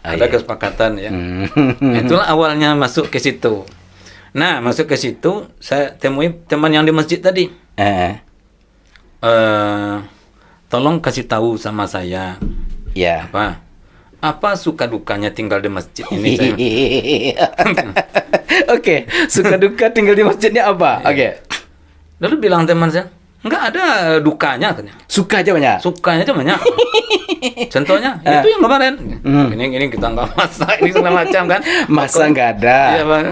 Ada kesepakatan ya. Itulah awalnya masuk ke situ. Nah, masuk ke situ saya temui teman yang di masjid tadi. Tolong kasih tahu sama saya. Ya. Apa suka dukanya tinggal di masjid ini? Oke, suka duka tinggal di masjidnya apa? Oke. Lalu bilang teman saya, enggak ada dukanya katanya. Suka aja banyak. Sukanya aja banyak. Contohnya itu yang kemarin. Ini kita nggak masak ini segala macam kan. Masa nggak ada. Iya, Bang.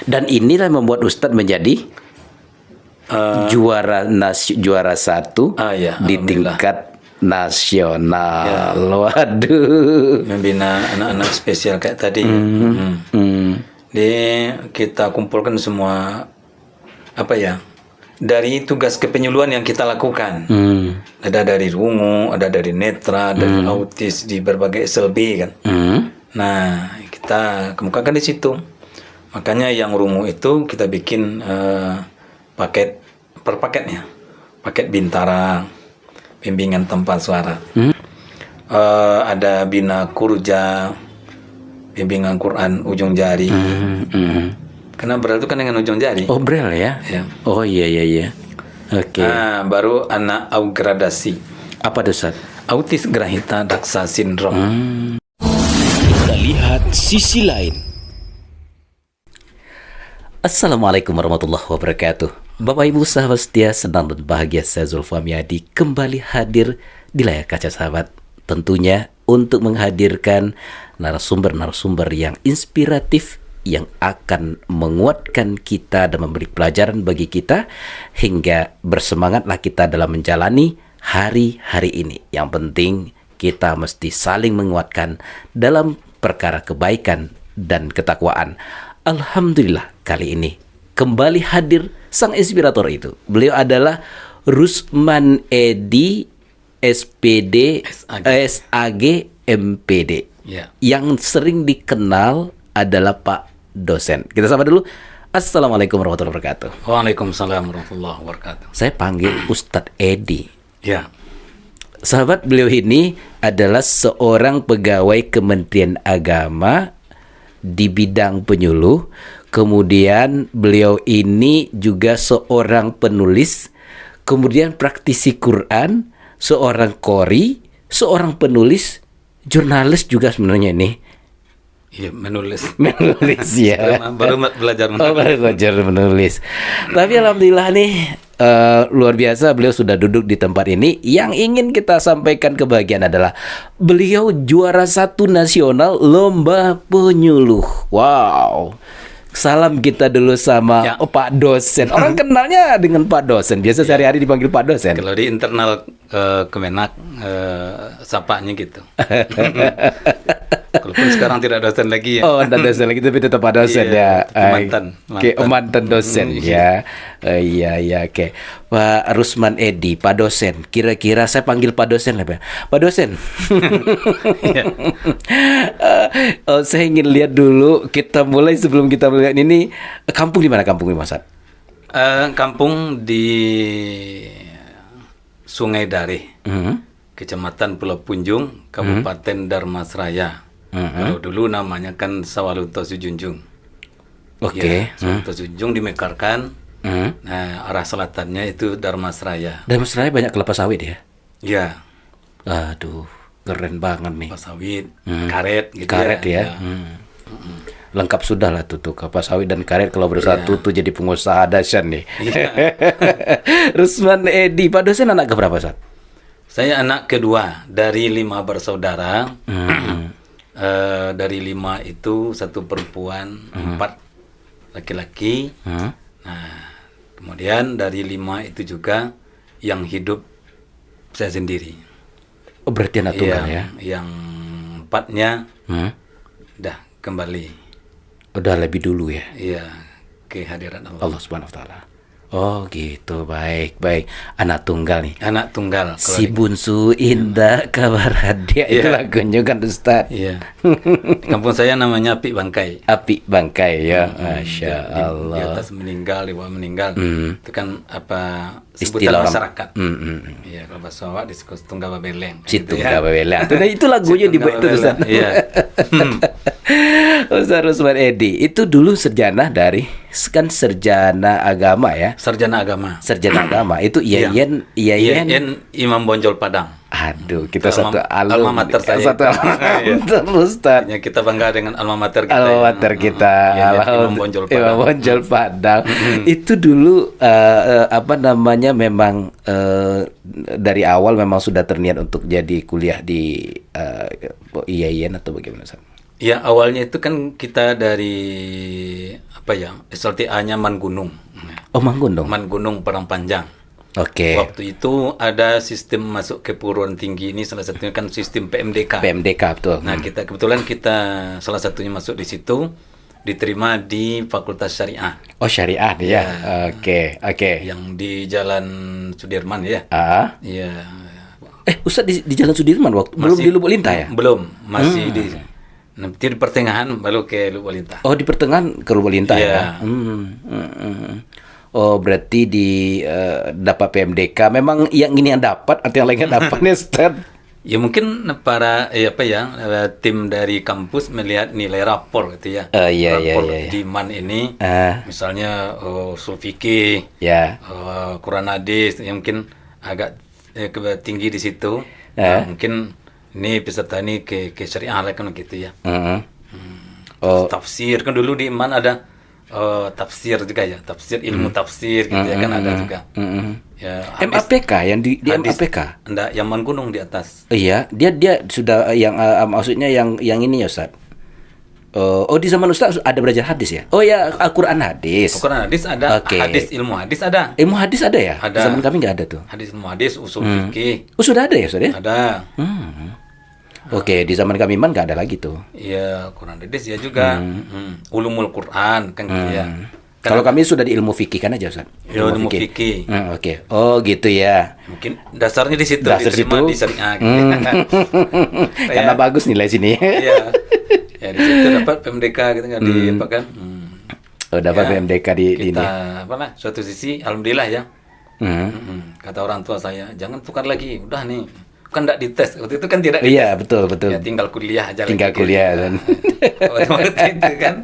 Dan inilah membuat Ustadz menjadi juara satu iya, di tingkat nasional. Waduh. Membina anak-anak spesial kayak tadi. Kita kumpulkan semua dari tugas kepenyuluhan yang kita lakukan. Ada dari rungu, ada dari netra, dari autis di berbagai SLB kan. Nah, kita kemukakan di situ. Makanya yang rungu itu kita bikin per paketnya. Paket Bintara, bimbingan tempat suara. Ada Bina Kurja, bimbingan Quran ujung jari. Karena Braille itu kan dengan ujung jari. Oh, Braille ya? Oh iya. Oke. Nah, baru anak augradasi. Apa itu, Ustaz? Autis Grahita Daksa Sindrom. Kita lihat sisi lain. Assalamualaikum warahmatullahi wabarakatuh. Bapak Ibu sahabat setia, senang dan bahagia saya Zulfami Adi kembali hadir di layar kaca sahabat. Tentunya untuk menghadirkan narasumber-narasumber yang inspiratif yang akan menguatkan kita dan memberi pelajaran bagi kita hingga bersemangatlah kita dalam menjalani hari-hari ini. Yang penting kita mesti saling menguatkan dalam perkara kebaikan dan ketakwaan. Alhamdulillah kali ini kembali hadir sang inspirator itu. Beliau adalah Rusman Edi SPD SAG MPD. Yang sering dikenal adalah Pak Dosen. Kita sapa dulu. Assalamualaikum warahmatullahi wabarakatuh. Waalaikumsalam warahmatullahi wabarakatuh. Saya panggil Ustadz Edi. Ya. Sahabat, beliau ini adalah seorang pegawai Kementerian Agama di bidang penyuluh. Kemudian beliau ini juga seorang penulis, kemudian praktisi Quran, seorang qori, seorang penulis, jurnalis juga sebenarnya ini. Iya, menulis ya. Baru belajar menulis. Baru belajar menulis. Tapi alhamdulillah nih luar biasa beliau sudah duduk di tempat ini. Yang ingin kita sampaikan kebahagiaan adalah beliau juara 1 nasional lomba penyuluh. Wow. Salam kita dulu sama Pak Dosen. Orang kenalnya dengan Pak Dosen. Biasa sehari-hari dipanggil Pak Dosen. Kalau di internal Kemenak sapanya gitu. Walaupun sekarang tidak dosen lagi ya. Oh, tidak dosen lagi tapi tetap Pak Dosen ya. Mantan dosen ya. Iya, oke. Pak Rusman Edi, Pak Dosen. Kira-kira saya panggil Pak Dosen lah, Pak Dosen. Saya ingin lihat dulu, kita mulai sebelum kita melihat ini, kampung di mana kampung Mas? Kampung di Sungai Dare, Kecamatan Pulau Punjung, Kabupaten Dharmasraya. Kalau dulu namanya kan Sawalunto Sujunjung. Oke. Sawalunto Sujunjung dimekarkan. Nah, arah selatannya itu Dharmasraya. Dharmasraya banyak kelapa sawit ya? Iya. Aduh, keren banget nih. Kelapa sawit, karet gitu. Karet ya. Lengkap sudah lah tuh kelapa sawit dan karet kalau bersatu tuh jadi pengusaha dahsyat nih. Rusman Edi, Pak Dosen anak keberapa saat? Saya anak kedua dari 5 bersaudara. Dari 5 itu 1 perempuan, 4 laki-laki. Nah, kemudian dari 5 itu juga yang hidup saya sendiri. Oh, berarti anak tunggal ya? Yang 4-nya udah kembali. Udah lebih dulu ya? Iya, kehadiran Allah. Allah Subhanahu Wa Taala. Oh gitu, baik, baik. Anak tunggal nih. Anak tunggal. Kalau Si bungsu indah kabar hadiah itu Iya. lagunya kan Ustaz. Iya. Di kampung saya namanya Apik Bangkai. Api bangkai ya, Masya Di Allah. atas meninggal, di bawah meninggal. Itu kan apa Istilah sebutan orang- masyarakat. Mm. Iya, kalau bahasa Jawa disebut tunggal babeleng. Situ Gitu ya. Gawela. Itu lagunya Situ dibuat itu Ustaz. Gawela, iya. Ustaz Rusman Edi itu dulu sarjana dari kan sarjana agama ya. Sarjana agama. Sarjana agama itu Iya. IAIN. Imam Bonjol Padang. Aduh, kita Alma- satu alma mater saya. Satu alma Iya. mater, Ustaz. Ya, kita bangga dengan alma mater kita. Alma mater kita, Iya, Imam Bonjol Padang. Imam Bonjol Padang. Itu dulu apa namanya memang dari awal memang sudah terniat untuk jadi kuliah di IAIN atau bagaimana Ustaz? Ya, awalnya itu kan kita dari apa ya? SLTA-nya Man Gunung. Oh, Manggunung. Man Gunung Parang Panjang. Oke. Waktu itu ada sistem masuk ke perguruan tinggi ini, salah satunya kan sistem PMDK. PMDK betul. Nah, kebetulan kita salah satunya masuk di situ, diterima di Fakultas Syariah Oh, syariah dia. Oke. yang di Jalan Sudirman ya. Ah. Iya. Ustaz di Jalan Sudirman waktu belum di Lubuk Lintah ya? Belum, masih nanti di pertengahan baru ke Lubuk Lintah. Oh, di pertengahan ke Lubuk Lintah Iya. ya. Oh, berarti dapat PMDK. Memang yang ini yang dapat atau yang lain yang dapat nih, Ustaz? Ya mungkin para tim dari kampus melihat nilai rapor gitu ya. Iya, Rapor iya. di MAN ini, Ah. misalnya usul fikih, Ya. Quran hadis yang mungkin agak tinggi di situ. Nah, mungkin ini peserta ini ke syariah lah kan gitu ya. Oh, Tafsir kan dulu di MAN ada tafsir juga ya, tafsir ilmu tafsir gitu ya kan ada juga. Ya, hadis- MAPK yang di hadis- MAPK. Enggak, yang Man Gunung di atas. Iya, dia sudah yang maksudnya yang ini ya, Ustaz. Oh, di zaman Ustaz ada belajar hadis ya? Oh ya, Al-Qur'an hadis. Quran hadis ada, Oke. hadis ilmu hadis ada. Ilmu hadis ada ya? Ada. Zaman kami nggak ada tuh. Hadis ilmu hadis, usul fikih Oh, sudah ada ya, Ustaz ya? ada. Oke, di zaman kami nggak ada lagi tuh. Iya, Quran hadis ya juga. Ulumul Quran kan gitu ya. Kalau kami sudah di ilmu fikih kan aja, Ustaz. Ya, ilmu fikih. Oke. Oh, gitu ya. Mungkin dasarnya di situ, Dasar diterima situ. di syariah gitu. Karena bagus nilai sini. Iya. Ya di situ dapat PMDK gitu kan di apa kan. Oh, dapat Ya, PMDK di ini. kita apa lah, suatu sisi alhamdulillah ya. Hmm. Kata orang tua saya, jangan tukar lagi, udah nih. Kan enggak dites. Waktu itu kan tidak Iya, betul, betul. ya tinggal kuliah aja Tinggal lagi. kuliah dan Waktu itu kan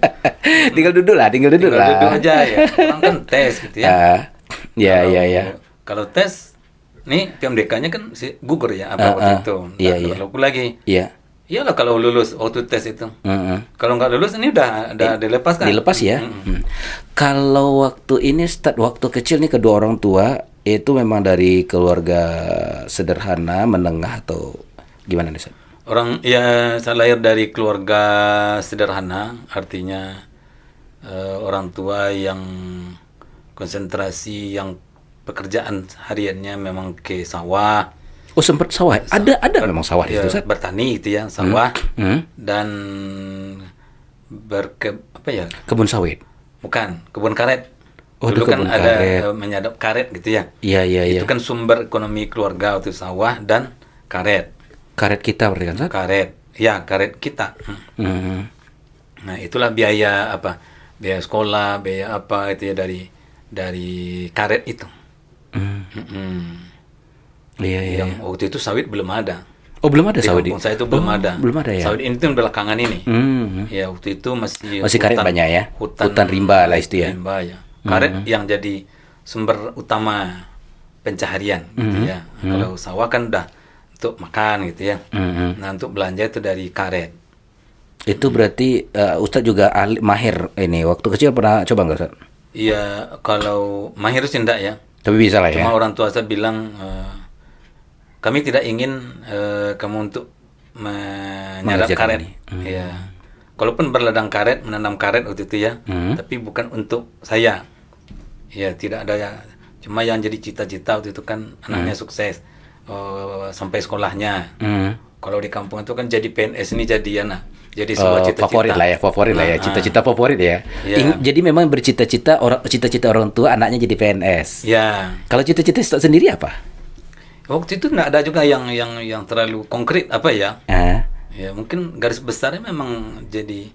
tinggal duduk lah. tinggal duduk aja ya. Orang kan tes gitu ya. Ya, Kalau- ya, ya. Kalau tes nih PMDK-nya kan gugur ya apa waktu itu. Iya, Nggak iya. laku lagi. Iya. Iyalah kalau lulus waktu tes itu. Kalau nggak lulus ini udah dilepas kan? Dilepas ya. Kalau waktu ini waktu kecil nih kedua orang tua itu memang dari keluarga sederhana, menengah atau gimana nih, Ustaz? Orang ya saya lahir dari keluarga sederhana, artinya orang tua yang konsentrasi yang pekerjaan hariannya memang ke sawah. Oh, sempat sawah. Ada memang sawah di Ya, situ, Ustaz? bertani gitu ya, sawah Hmm. dan apa ya? Kebun sawit. Bukan, kebun karet. Oh, Dulu itu kan kebun ada karet. menyadap karet gitu ya. Iya, iya, iya. Itu kan sumber ekonomi keluarga waktu sawah dan karet. Karet kita berarti kan, Ustaz? Karet. Ya, karet kita. Hmm. Nah, itulah biaya apa? Biaya sekolah, biaya apa itu ya dari karet itu. Iya, iya. Yang waktu itu sawit belum ada. Oh, belum ada Di sawit. kampung saya itu belum ada. Belum ada ya? Sawit ini tuh belakangan ini. Hmm. Ya, waktu itu masih Karet banyak ya? Hutan rimba lah itu ya? Rimba ya. Karet yang jadi sumber utama pencaharian gitu ya. Kalau sawah kan udah untuk makan gitu ya. Nah, untuk belanja itu dari karet. Itu berarti Ustadz juga mahir ini. Waktu kecil pernah coba nggak, Ustadz? Iya, kalau mahir sih enggak ya. Tapi bisa lah ya. Cuma orang tua saya bilang kami tidak ingin kamu untuk menyadap Mengerjakan karet. ini. Ya. Kalaupun berladang karet, menanam karet waktu itu ya, tapi bukan untuk saya. Ya, tidak ada ya. Cuma yang jadi cita-cita waktu itu kan anaknya sukses sampai sekolahnya. Kalau di kampung itu kan jadi PNS ini jadi jadi sebuah cita-cita. Favorit lah ya, cita-cita favorit ya. Jadi memang cita-cita orang tua anaknya jadi PNS. Ya. Kalau cita-cita Ustaz sendiri apa? Waktu itu nggak ada juga yang terlalu konkret apa ya. Ya mungkin garis besarnya memang jadi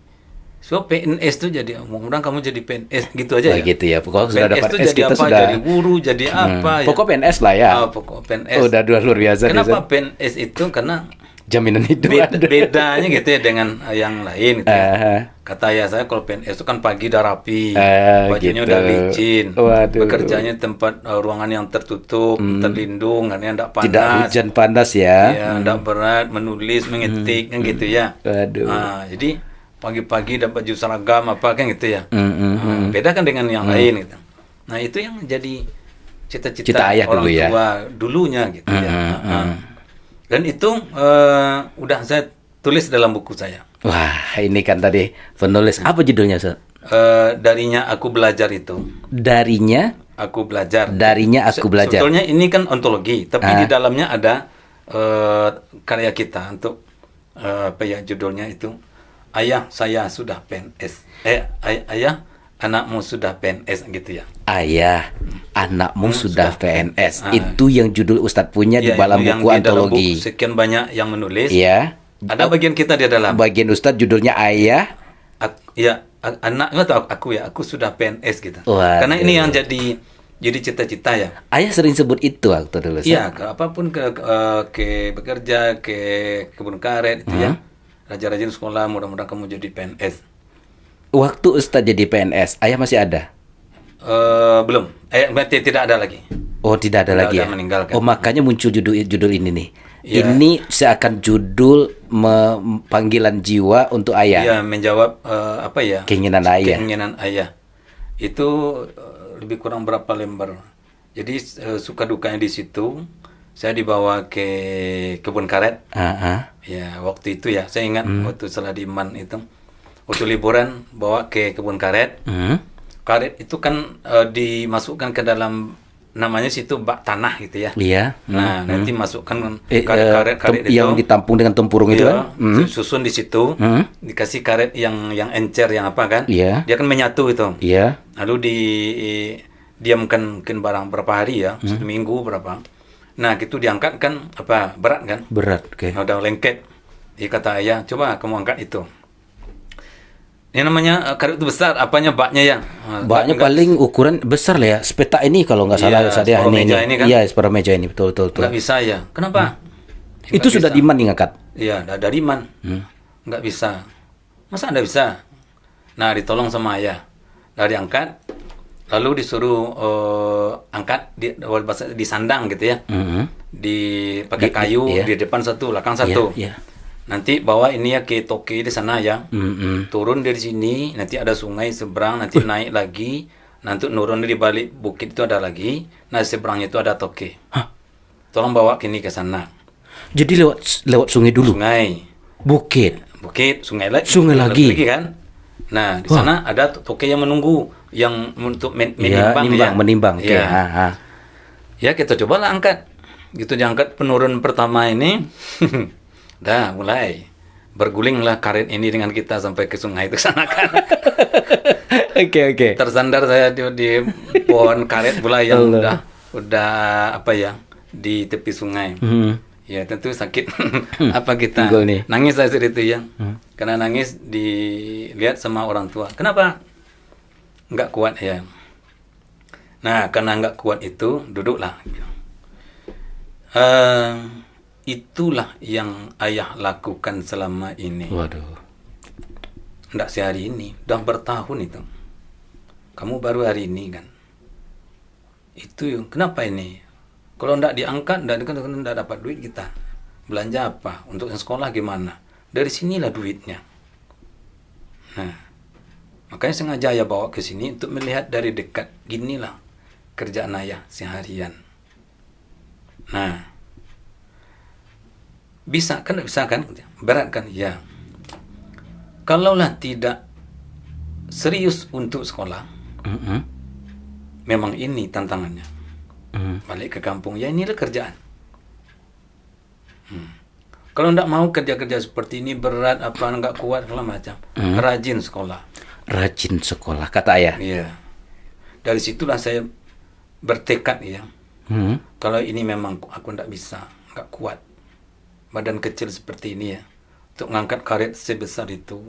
PNS tuh jadi mudah-mudahan kamu jadi PNS gitu aja ya. Gitu ya. Pokoknya sudah dapat tuh S jadi kita apa, sudah jadi guru, jadi apa ya. Pokok PNS lah ya. Pokok PNS. Udah luar biasa. Kenapa PNS itu? Karena jaminan hidup bedanya gitu ya dengan yang lain gitu ya. Kata ayah saya kalau PNS itu kan pagi udah rapi, bajunya gitu. udah licin, Waduh. bekerjanya tempat ruangan yang tertutup, terlindung, karena tidak panas, tidak hujan panas ya, tidak berat, menulis, mengetik kan gitu ya. Waduh. Nah, jadi pagi-pagi dapat baju seragam apa kan gitu ya. Beda kan dengan yang lain gitu. Nah itu yang jadi cita-cita ayah orang dulu ya. tua dulunya gitu ya. Dan itu udah saya tulis dalam buku saya. Wah, ini kan tadi penulis. Apa judulnya, Ustaz? Darinya aku belajar itu. Darinya aku belajar. Darinya aku belajar. Sebetulnya ini kan ontologi, tapi di dalamnya ada karya kita untuk apa ya judulnya itu. Ayah, saya sudah PNS. Ayah, anakmu sudah PNS gitu ya. Ayah, anakmu sudah PNS. Itu yang judul Ustadz punya di dalam buku antologi. Buku, sekian banyak yang menulis. Iya. Ada bagian kita di dalam. Bagian Ustadz judulnya Ayah. Anak atau aku ya. Aku sudah PNS gitu. Waduh. Karena ini yang jadi cita-cita ya. Ayah sering sebut itu waktu dulu. Iya, apapun ke bekerja, ke kebun karet itu ya. Rajin-rajin sekolah, mudah-mudahan kamu jadi PNS. Waktu Ustadz jadi PNS, ayah masih ada? Belum. Berarti tidak ada lagi. Oh, tidak ada lagi ya? Meninggalkan. Oh, makanya muncul judul ini nih. Ya. Ini seakan judul panggilan jiwa untuk ayah. Iya, menjawab apa ya? Keinginan ayah. Keinginan ayah. Itu lebih kurang berapa lembar. Jadi suka dukanya di situ. Saya dibawa ke kebun karet. Ya, waktu itu ya, saya ingat waktu Seladiman itu. Waktu liburan bawa ke kebun karet. Karet itu kan dimasukkan ke dalam namanya situ bak tanah gitu ya. Iya. Nah, nanti masukkan karet itu yang ditampung dengan tempurung itu kan. Susun di situ. Dikasih karet yang encer yang apa kan? Iya. Dia kan menyatu itu. Iya. Lalu diamkan mungkin barang berapa hari ya, 1 minggu berapa. Nah, gitu diangkat kan apa berat kan? Berat, oke. Udah lengket. Dia kata ayah, coba kamu angkat itu. Ini namanya karet itu besar, apanya baknya ya? Baknya paling ukuran besar lah ya. Sepetak ini kalau nggak salah saya ini kan? Iya, separuh meja ini betul. Nggak bisa ya. Kenapa? Itu sudah diman ngangkat. Iya, dari man. Nggak bisa. Masa nggak bisa? Nah, ditolong sama ayah. Dari angkat, lalu disuruh angkat disandang gitu ya. Pakai kayu di depan satu, belakang satu. Nanti bawa ini ya ke toke di sana ya. Turun dari sini, nanti ada sungai seberang, nanti naik lagi, nanti nurun di balik bukit itu ada lagi. Nah, seberangnya itu ada toke. Tolong bawa kini ke sana. Jadi lewat sungai dulu. Sungai. Bukit, sungai lagi. Sungai lagi kan. Nah, di sana ada toke yang menunggu yang untuk menimbang. Ya. Ya, kita cobalah angkat. Gitu diangkat penurun pertama ini. Dah mulai bergulinglah karet ini dengan kita sampai ke sungai itu sana kan. Oke. Tersandar saya di pohon karet pula yang udah apa ya di tepi sungai. Ya tentu sakit. Apa kita nangis saya saat itu ya. Karena nangis dilihat sama orang tua. Kenapa? Nggak kuat ya. Nah karena nggak kuat itu duduklah. Itulah yang ayah lakukan selama ini. Waduh. Nggak sehari ini, udah bertahun itu. Kamu baru hari ini kan. Itu kenapa ini? Kalau nggak diangkat, nggak dapat duit kita. Belanja apa? Untuk yang sekolah gimana? Dari sinilah duitnya. Nah, makanya sengaja ayah bawa ke sini untuk melihat dari dekat. Ginilah kerjaan ayah seharian. Nah, bisa kan? Berat kan? Ya. Kalaulah tidak serius untuk sekolah, memang ini tantangannya. Balik ke kampung, ya inilah kerjaan. Kalau nggak mau kerja-kerja seperti ini berat apa nggak kuat segala macam, rajin sekolah. Rajin sekolah kata ayah. Iya. Dari situlah saya bertekad ya. Kalau ini memang aku nggak bisa, nggak kuat, badan kecil seperti ini ya, untuk ngangkat karet sebesar itu,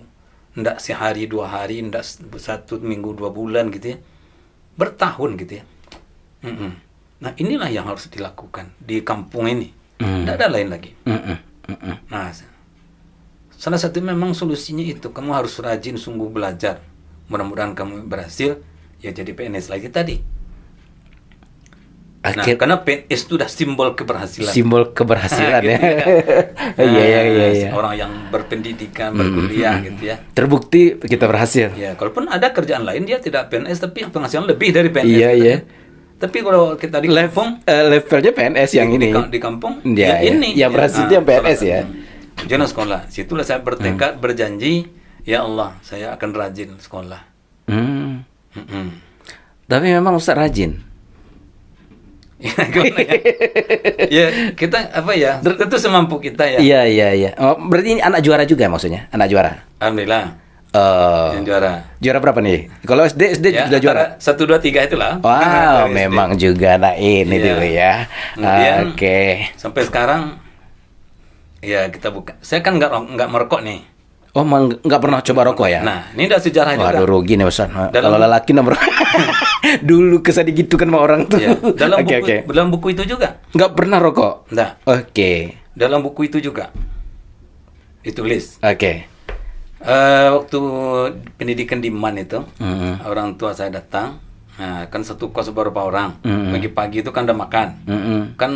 ndak sehari 2 hari, ndak 1 minggu 2 bulan gitu ya, bertahun gitu ya. Nah inilah yang harus dilakukan di kampung ini, ndak ada lain lagi. Nah salah satu memang solusinya itu, kamu harus rajin sungguh belajar, mudah-mudahan kamu berhasil ya jadi PNS lagi tadi. Nah, karena PNS itu sudah simbol keberhasilan. Simbol keberhasilan ya. Iya. Orang yang berpendidikan, berkuliah gitu ya. Terbukti kita berhasil. Ya, kalaupun ada kerjaan lain dia tidak PNS tapi penghasilan lebih dari PNS. Iya. Tapi kalau kita di kampung, levelnya PNS yang ini. Di kampung, ya ini. Yang berhasil yang PNS ya. Jangan sekolah. Situlah saya bertekad, berjanji, ya Allah, saya akan rajin sekolah. Tapi memang Ustaz rajin. Ya kita apa ya, tentu semampu kita ya. Iya. Oh, berarti ini anak juara juga maksudnya, anak juara. Alhamdulillah. Yang juara berapa nih? Kalau SD ya, sudah juara 1, 2, 3 itulah. Wow, memang juga anak ini dulu ya. Oke. Sampai sekarang ya kita buka. Saya kan nggak merokok nih. Oh, nggak pernah coba rokok ya? Nah, ini udah sejarah juga. Waduh, rugi nih Ustaz. Kalau lelaki nomor dulu kesan gitu kan sama orang tuh. Ya, dalam buku itu juga. Nggak pernah rokok? Nggak. Oke. Dalam buku itu juga ditulis. Oke. Waktu pendidikan di MAN itu, orang tua saya datang. Nah, kan satu kos beberapa orang. Pagi-pagi itu kan udah makan. Kan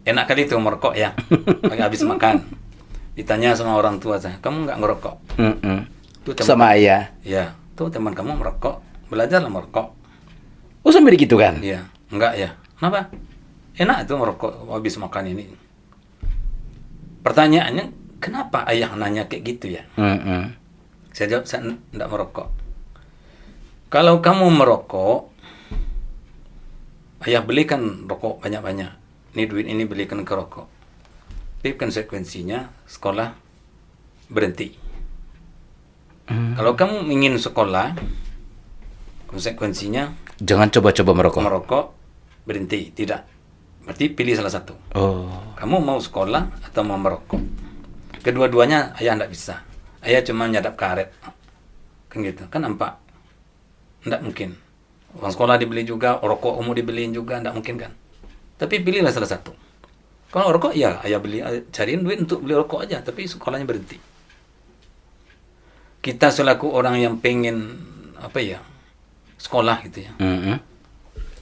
enak kali itu merokok ya. Habis makan. Ditanya sama orang tua saya, kamu nggak ngerokok? Sama ayah? Ya, tuh teman kamu merokok, belajarlah merokok. Oh sampai gitu kan? Iya, enggak ya. Kenapa? Enak itu merokok habis makan ini. Pertanyaannya, kenapa ayah nanya kayak gitu ya? Saya jawab, saya enggak merokok. Kalau kamu merokok, ayah belikan rokok banyak-banyak. Ini duit ini belikan ke rokok. Tapi konsekuensinya sekolah berhenti. Kalau kamu ingin sekolah, konsekuensinya jangan coba-coba merokok. Merokok berhenti, tidak. Berarti pilih salah satu. Kamu mau sekolah atau mau merokok? Kedua-duanya ayah tidak bisa. Ayah cuma nyadap karet. Kan gitu, kan nampak. Tidak mungkin. Uang sekolah dibeli juga, rokok umum dibeliin juga, tidak mungkin kan. Tapi pilihlah salah satu. Kalau rokok ya ayah cariin duit untuk beli rokok aja, tapi sekolahnya berhenti. Kita selaku orang yang pengen sekolah gitu ya.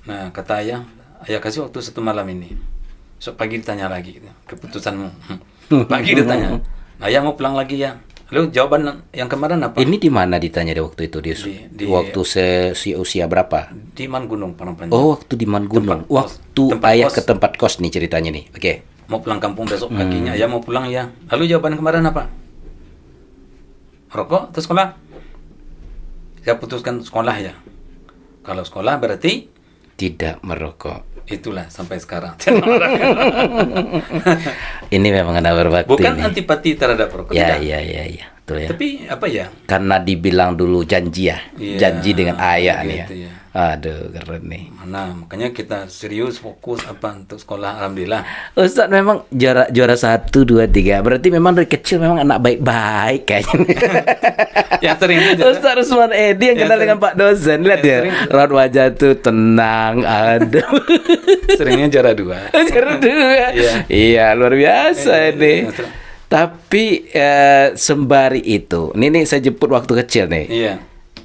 Nah kata ayah kasih waktu 1 malam ini. Besok pagi ditanya lagi gitu, keputusanmu. Pagi ditanya, ayah mau pulang lagi ya. Lalu jawaban yang kemarin apa? Ini di mana ditanya di waktu itu di waktu usia berapa? Di Man Gunung Parangpanjang. Oh, waktu di Man Gunung. Waktu ayah ke tempat kos nih ceritanya nih. Oke. Mau pulang kampung besok paginya, ayah mau pulang ya. Lalu jawaban kemarin apa? Rokok atau sekolah? Saya putuskan sekolah ya. Kalau sekolah berarti tidak merokok. Itulah sampai sekarang. Ini memang anak berbakti. Bukan nih. antipati terhadap rokok. Iya. Betul ya. Tapi apa ya? Karena dibilang dulu janji ya. Janji dengan ayah nih ya. Ya. Aduh, keren nih. Mana makanya kita serius fokus untuk sekolah, alhamdulillah. Ustaz memang juara 1, 2, 3. Berarti memang dari kecil memang anak baik-baik kayaknya. Ya sering itu. Ustaz Rusman Edi yang kenal dengan Pak dosen. Lihat ya. Raut wajah tuh tenang, aduh. Seringnya juara 2. Juara 2. Iya, luar biasa ini. Tapi sembari itu, ini saya jemput waktu kecil nih. Iya.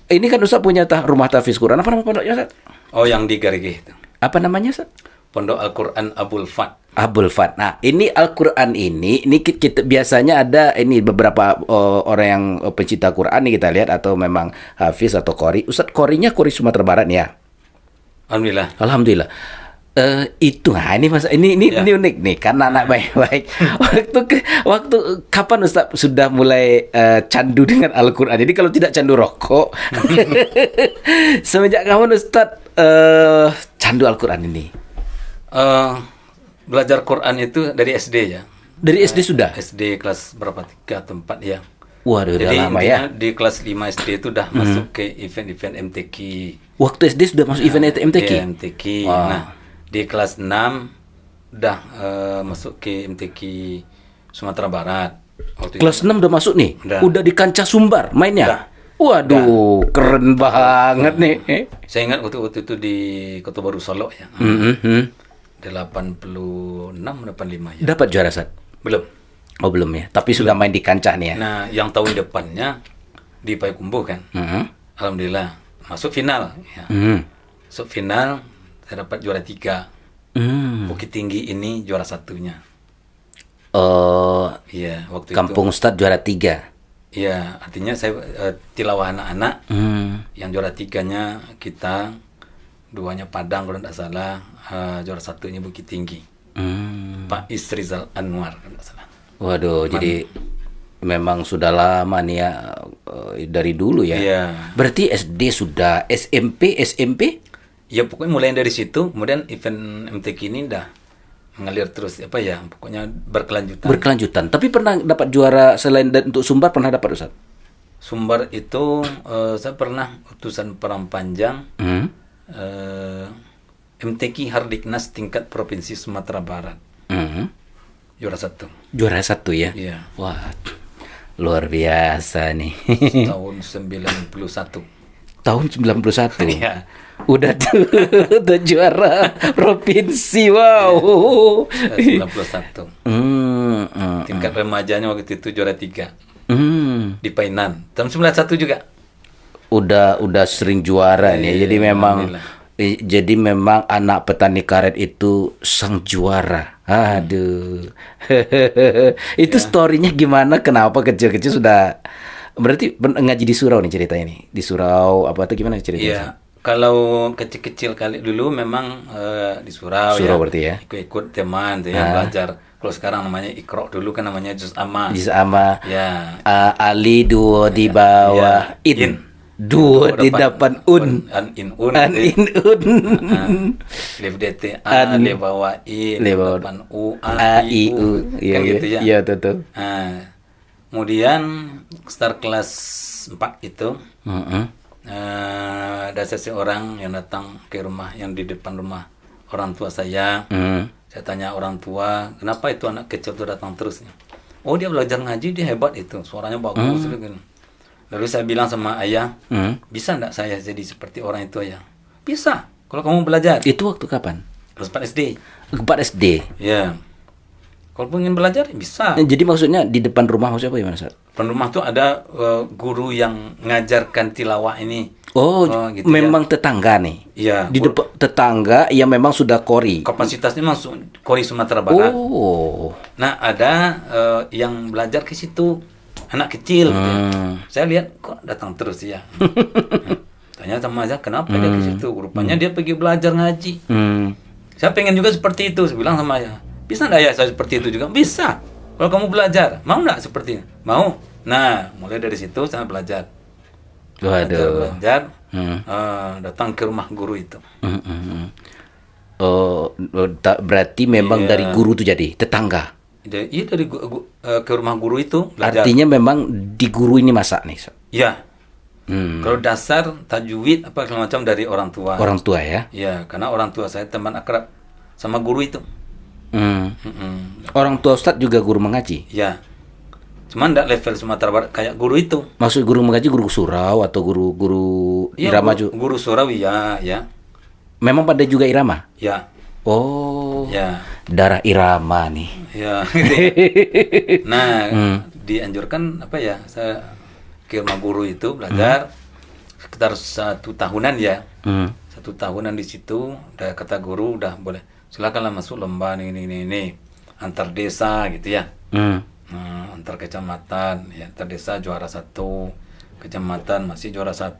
Ini kan Ustaz punya rumah tahfiz Quran. Apa nama pondoknya Ustaz? Oh, yang di Garigi itu. Apa namanya Ustaz? Pondok Al-Quran Abul Fat. Abul Fat. Nah, ini Al-Quran ini kita biasanya ada ini beberapa orang yang pencinta Quran nih kita lihat atau memang hafiz atau qori. Ustaz qorinya qori Sumatera Barat ya. Alhamdulillah. Itu ini unik nih karena anak baik-baik. waktu kapan Ustaz sudah mulai candu dengan Al-Qur'an? Jadi kalau tidak candu rokok. Semenjak kapan Ustaz candu Al-Qur'an ini? Belajar Quran itu dari SD ya. Dari SD sudah? SD kelas berapa? 3 atau 4 ya. Waduh, udah Jadi lama intinya ya. di kelas 5 SD itu udah masuk ke event-event MTQ. Waktu SD sudah masuk event MTQ? Iya, MTQ. Wah. Nah, di kelas 6 udah masuk ke MTQ Sumatera Barat. Waktu Kelas 6 udah masuk nih? Udah. Udah di kancah Sumbar mainnya? Udah. Waduh, keren banget nih. Saya ingat waktu itu di Kota Baru Solo ya. 86 85 ya. Dapat juara satu? Belum. Oh belum ya, tapi sudah main di kancah nih ya. Nah, yang tahun depannya di Payakumbuh kan. Alhamdulillah masuk final ya. Masuk final saya dapat juara 3. Bukit Tinggi ini juara satunya. Iya, waktu Kampung Ustadz juara 3. Iya, artinya saya tilawah anak-anak. Yang juara 3-nya kita, 2-nya Padang kalau tidak salah, juara 1-nya Bukit Tinggi. Pak Isrizal Anwar kalau tidak salah. Waduh, jadi memang sudah lama nih ya, dari dulu ya. Iya. Berarti SD sudah, SMP? Ya pokoknya mulai dari situ, kemudian event MTQ ini udah mengalir terus pokoknya berkelanjutan. Berkelanjutan. Tapi pernah dapat juara selain untuk Sumbar, pernah dapat Ustaz? Sumbar itu saya pernah utusan perang panjang MTQ Hardiknas tingkat provinsi Sumatera Barat. Juara 1. Juara 1 ya? Iya. Wah, luar biasa nih. Tahun 91. Tahun 91. Iya. Udah juara provinsi. Wow. 91. Tingkat remajanya waktu itu juara 3. Di Painan. Tahun 91 juga. Udah sering juara nih. Jadi memang anak petani karet itu sang juara. Aduh. Itu story-nya gimana? Kenapa kecil-kecil sudah berarti ngaji di surau nih ceritanya nih. Di surau apa tuh gimana ceritanya? Iya. Kalau kecil-kecil kali dulu memang di surau ya. Surau berarti ya. Ikut-ikut teman tuh ya belajar. Kalau sekarang namanya Iqra, dulu kan namanya Juz Amma. Juz Amma. Ya. Ali duo di bawah in. Duo di depan un. An in Lif DT A le bawah I le depan U A I U. Kan gitu ya. Iya betul. Nah, kemudian start kelas 4 itu ada seseorang yang datang ke rumah yang di depan rumah orang tua saya. Saya tanya orang tua, kenapa itu anak kecil itu datang terus? Oh, dia belajar ngaji, dia hebat itu, suaranya bagus. Lalu saya bilang sama ayah, bisa enggak saya jadi seperti orang itu, ayah? Bisa, kalau kamu belajar. Itu waktu kapan? Kelas 4 SD. 4 SD? Ya. Kalau ingin belajar, bisa. Jadi maksudnya di depan rumah maksudnya apa gimana, Ustaz? Depan rumah tuh ada guru yang ngajarkan tilawah ini. Oh, gitu memang ya. tetangga nih. Iya. Di depan tetangga yang memang sudah kori. Kapasitasnya masuk kori Sumatera Barat. Oh. Nah, ada yang belajar ke situ anak kecil. Gitu ya. Saya lihat kok datang terus ya. Tanya sama saya, kenapa dia ke situ? Rupanya dia pergi belajar ngaji. Saya pengen juga seperti itu. Saya bilang sama ayah, bisa enggak ya saya seperti itu juga? Bisa. Kalau kamu belajar, mau enggak seperti itu? Mau. Nah, mulai dari situ saya belajar. Belajar, datang ke rumah guru itu. Oh, berarti memang dari guru itu jadi tetangga. Iya, dari ke rumah guru itu belajar. Artinya memang di guru ini masak nih. Iya. Kalau dasar tajwid apa segala macam dari orang tua. Orang tua ya? Iya, karena orang tua saya teman akrab sama guru itu. Orang tua Ustadz juga guru mengaji? Iya. Cuman enggak level Sumatera Barat kayak guru itu. Maksud guru mengaji guru surau atau guru irama juga? Guru surau ya. Memang pada juga irama? Ya. Oh. Ya. Darah irama nih. Ya. Nah, dianjurkan saya ke rumah guru itu belajar sekitar 1 tahunan ya. 1 tahunan di situ, udah kata guru udah boleh. Silakanlah masuk lomba ini antar desa gitu ya. Antar kecamatan ya, antar desa juara 1, kecamatan masih juara 1,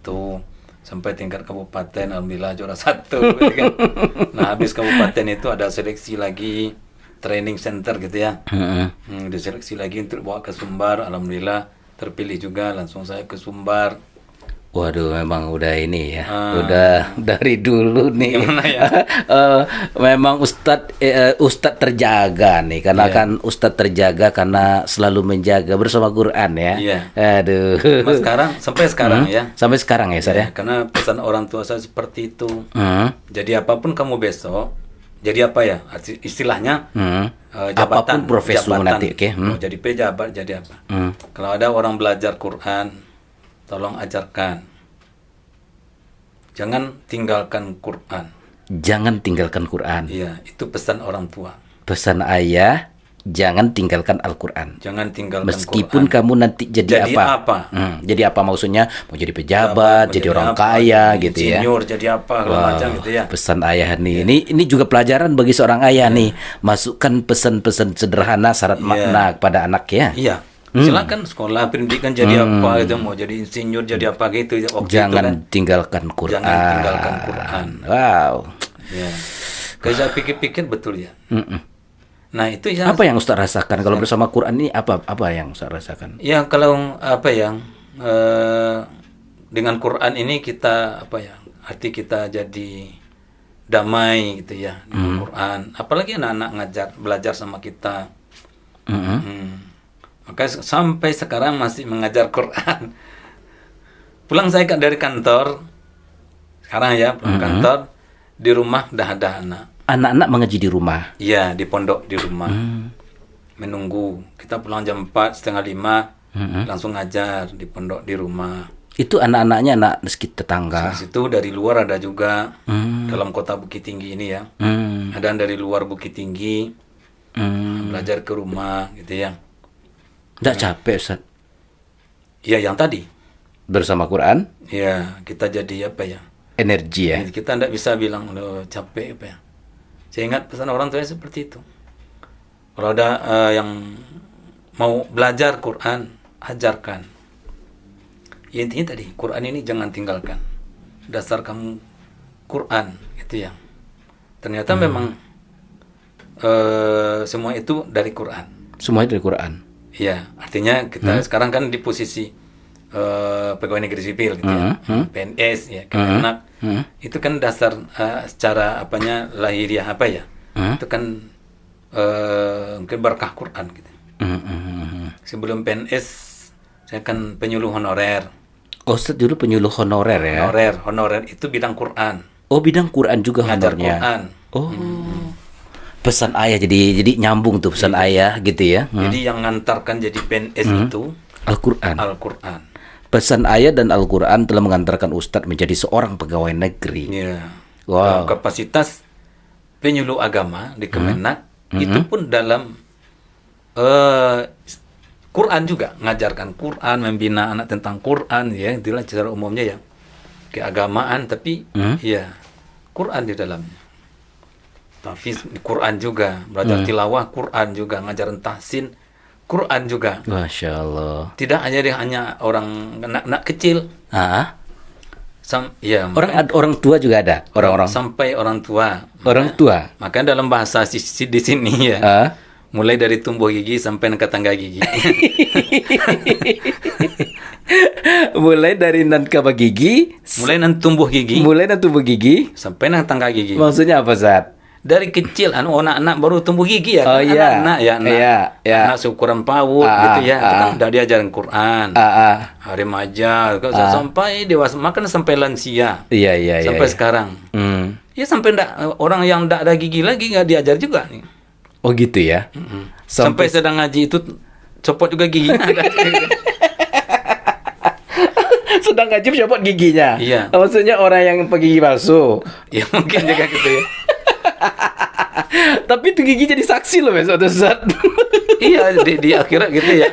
sampai tingkat kabupaten alhamdulillah juara 1 gitu kan. Nah, habis kabupaten itu ada seleksi lagi, training center gitu ya. Diseleksi lagi untuk bawa ke Sumbar, alhamdulillah terpilih juga, langsung saya ke Sumbar. Waduh, memang udah ini ya, udah dari dulu nih. Gimana ya? Memang Ustadz terjaga nih, karena kan Ustadz terjaga karena selalu menjaga bersama Quran ya. Iya. Aduh. Mas sampai sekarang ya. Sampai sekarang ya, Ustadz ya. Karena pesan orang tua saya seperti itu. Jadi apapun kamu besok, jadi apa ya? Istilahnya Apapun jabatan, profesi nanti, oke. Mau jadi pejabat, jadi apa? Kalau ada orang belajar Quran, tolong ajarkan. Jangan tinggalkan Quran. Jangan tinggalkan Quran. Iya, itu pesan orang tua. Pesan ayah, jangan tinggalkan Al-Quran. Jangan tinggalkan Meskipun Quran. kamu nanti jadi apa? Jadi apa maksudnya? Mau jadi pejabat, jadi orang kaya gitu ya. Insinyur, jadi apa, macam gitu ya. Pesan ayah nih. Ini juga pelajaran bagi seorang ayah nih. Masukkan pesan-pesan sederhana syarat makna kepada anak ya. Iya. Silakan sekolah pendidikan jadi apa gitu, mau jadi insinyur jadi apa gitu. Jangan tinggalkan Quran. Jangan tinggalkan Quran. Wow. Ya. Kalau saya pikir-pikir betul ya. Nah itu ya. Apa yang Ustaz rasakan kalau bersama Quran ini? Apa yang Ustaz rasakan? Ya kalau apa yang dengan Quran ini kita apa ya? Arti kita jadi damai gitu ya dengan Quran. Apalagi anak-anak belajar sama kita. Maka sampai sekarang masih mengajar Quran. Pulang saya dari kantor, sekarang ya pulang kantor, di rumah udah ada anak. Anak-anak mengaji di rumah? Iya, di pondok di rumah. Menunggu. Kita pulang jam 4, setengah 5, langsung ngajar di pondok di rumah. Itu anak-anaknya anak sekitar tetangga? Di situ dari luar ada juga, dalam kota Bukit Tinggi ini ya. Ada yang dari luar Bukit Tinggi, belajar ke rumah gitu ya. Nggak capek, Ustaz? Iya, yang tadi. Bersama Quran? Iya, kita jadi apa ya? Energi ya? Kita nggak bisa bilang capek apa ya. Saya ingat pesan orang tua seperti itu. Kalau ada yang mau belajar Quran, ajarkan. Ya, intinya tadi, Quran ini jangan tinggalkan. Dasar kamu Quran, gitu ya. Ternyata memang semua itu dari Quran. Semuanya dari Quran? Iya, artinya kita sekarang kan di posisi pegawai negeri sipil gitu ya, PNS ya, Kemenak. Itu kan dasar secara apanya lahiriah apa ya? Itu kan mungkin berkah Quran gitu. Sebelum PNS saya kan penyuluh honorer. Oh, Ustaz dulu penyuluh honorer ya? Honorer itu bidang Quran. Oh, bidang Quran juga ngajar honornya. Quran. Oh. Pesan ayah jadi nyambung tuh pesan ayah gitu ya. Jadi yang ngantarkan jadi PNS itu Al-Quran. Al-Quran. Pesan ayah dan Al-Quran telah mengantarkan Ustadz menjadi seorang pegawai negeri. Iya. Wow. Dalam kapasitas penyuluh agama di Kemenak itu pun dalam Quran juga, ngajarkan Quran, membina anak tentang Quran ya, itulah secara umumnya ya. Keagamaan tapi ya Quran di dalamnya. Tahfiz Quran juga, belajar tilawah Quran juga, ngajaran tahsin Quran juga. Masya Allah. Tidak hanya orang anak-anak kecil. Ya, orang tua juga ada, orang-orang sampai orang tua. Orang tua. Makanya dalam bahasa di sini ya. Mulai dari tumbuh gigi sampai ke tangga gigi. Mulai dari kaba gigi, mulai tumbuh gigi sampai tangga gigi. Maksudnya apa, Zat? Dari kecil anak-anak baru tumbuh gigi ya. Anak-anak ya, anak seukuran paut gitu ya. Itu kan udah diajarin Quran. Remaja sampai dewasa, makan sampai lansia. Iya. Sampai sekarang. Ya sampai orang yang enggak ada gigi lagi enggak diajar juga nih. Oh gitu ya. Sampai sedang ngaji itu copot juga giginya. Sedang ngaji copot giginya. Iya. Maksudnya orang yang pakai gigi palsu. Ya mungkin juga gitu ya. Tapi itu gigi jadi saksi loh besok tuh, Ustaz. Iya, di akhirat gitu ya.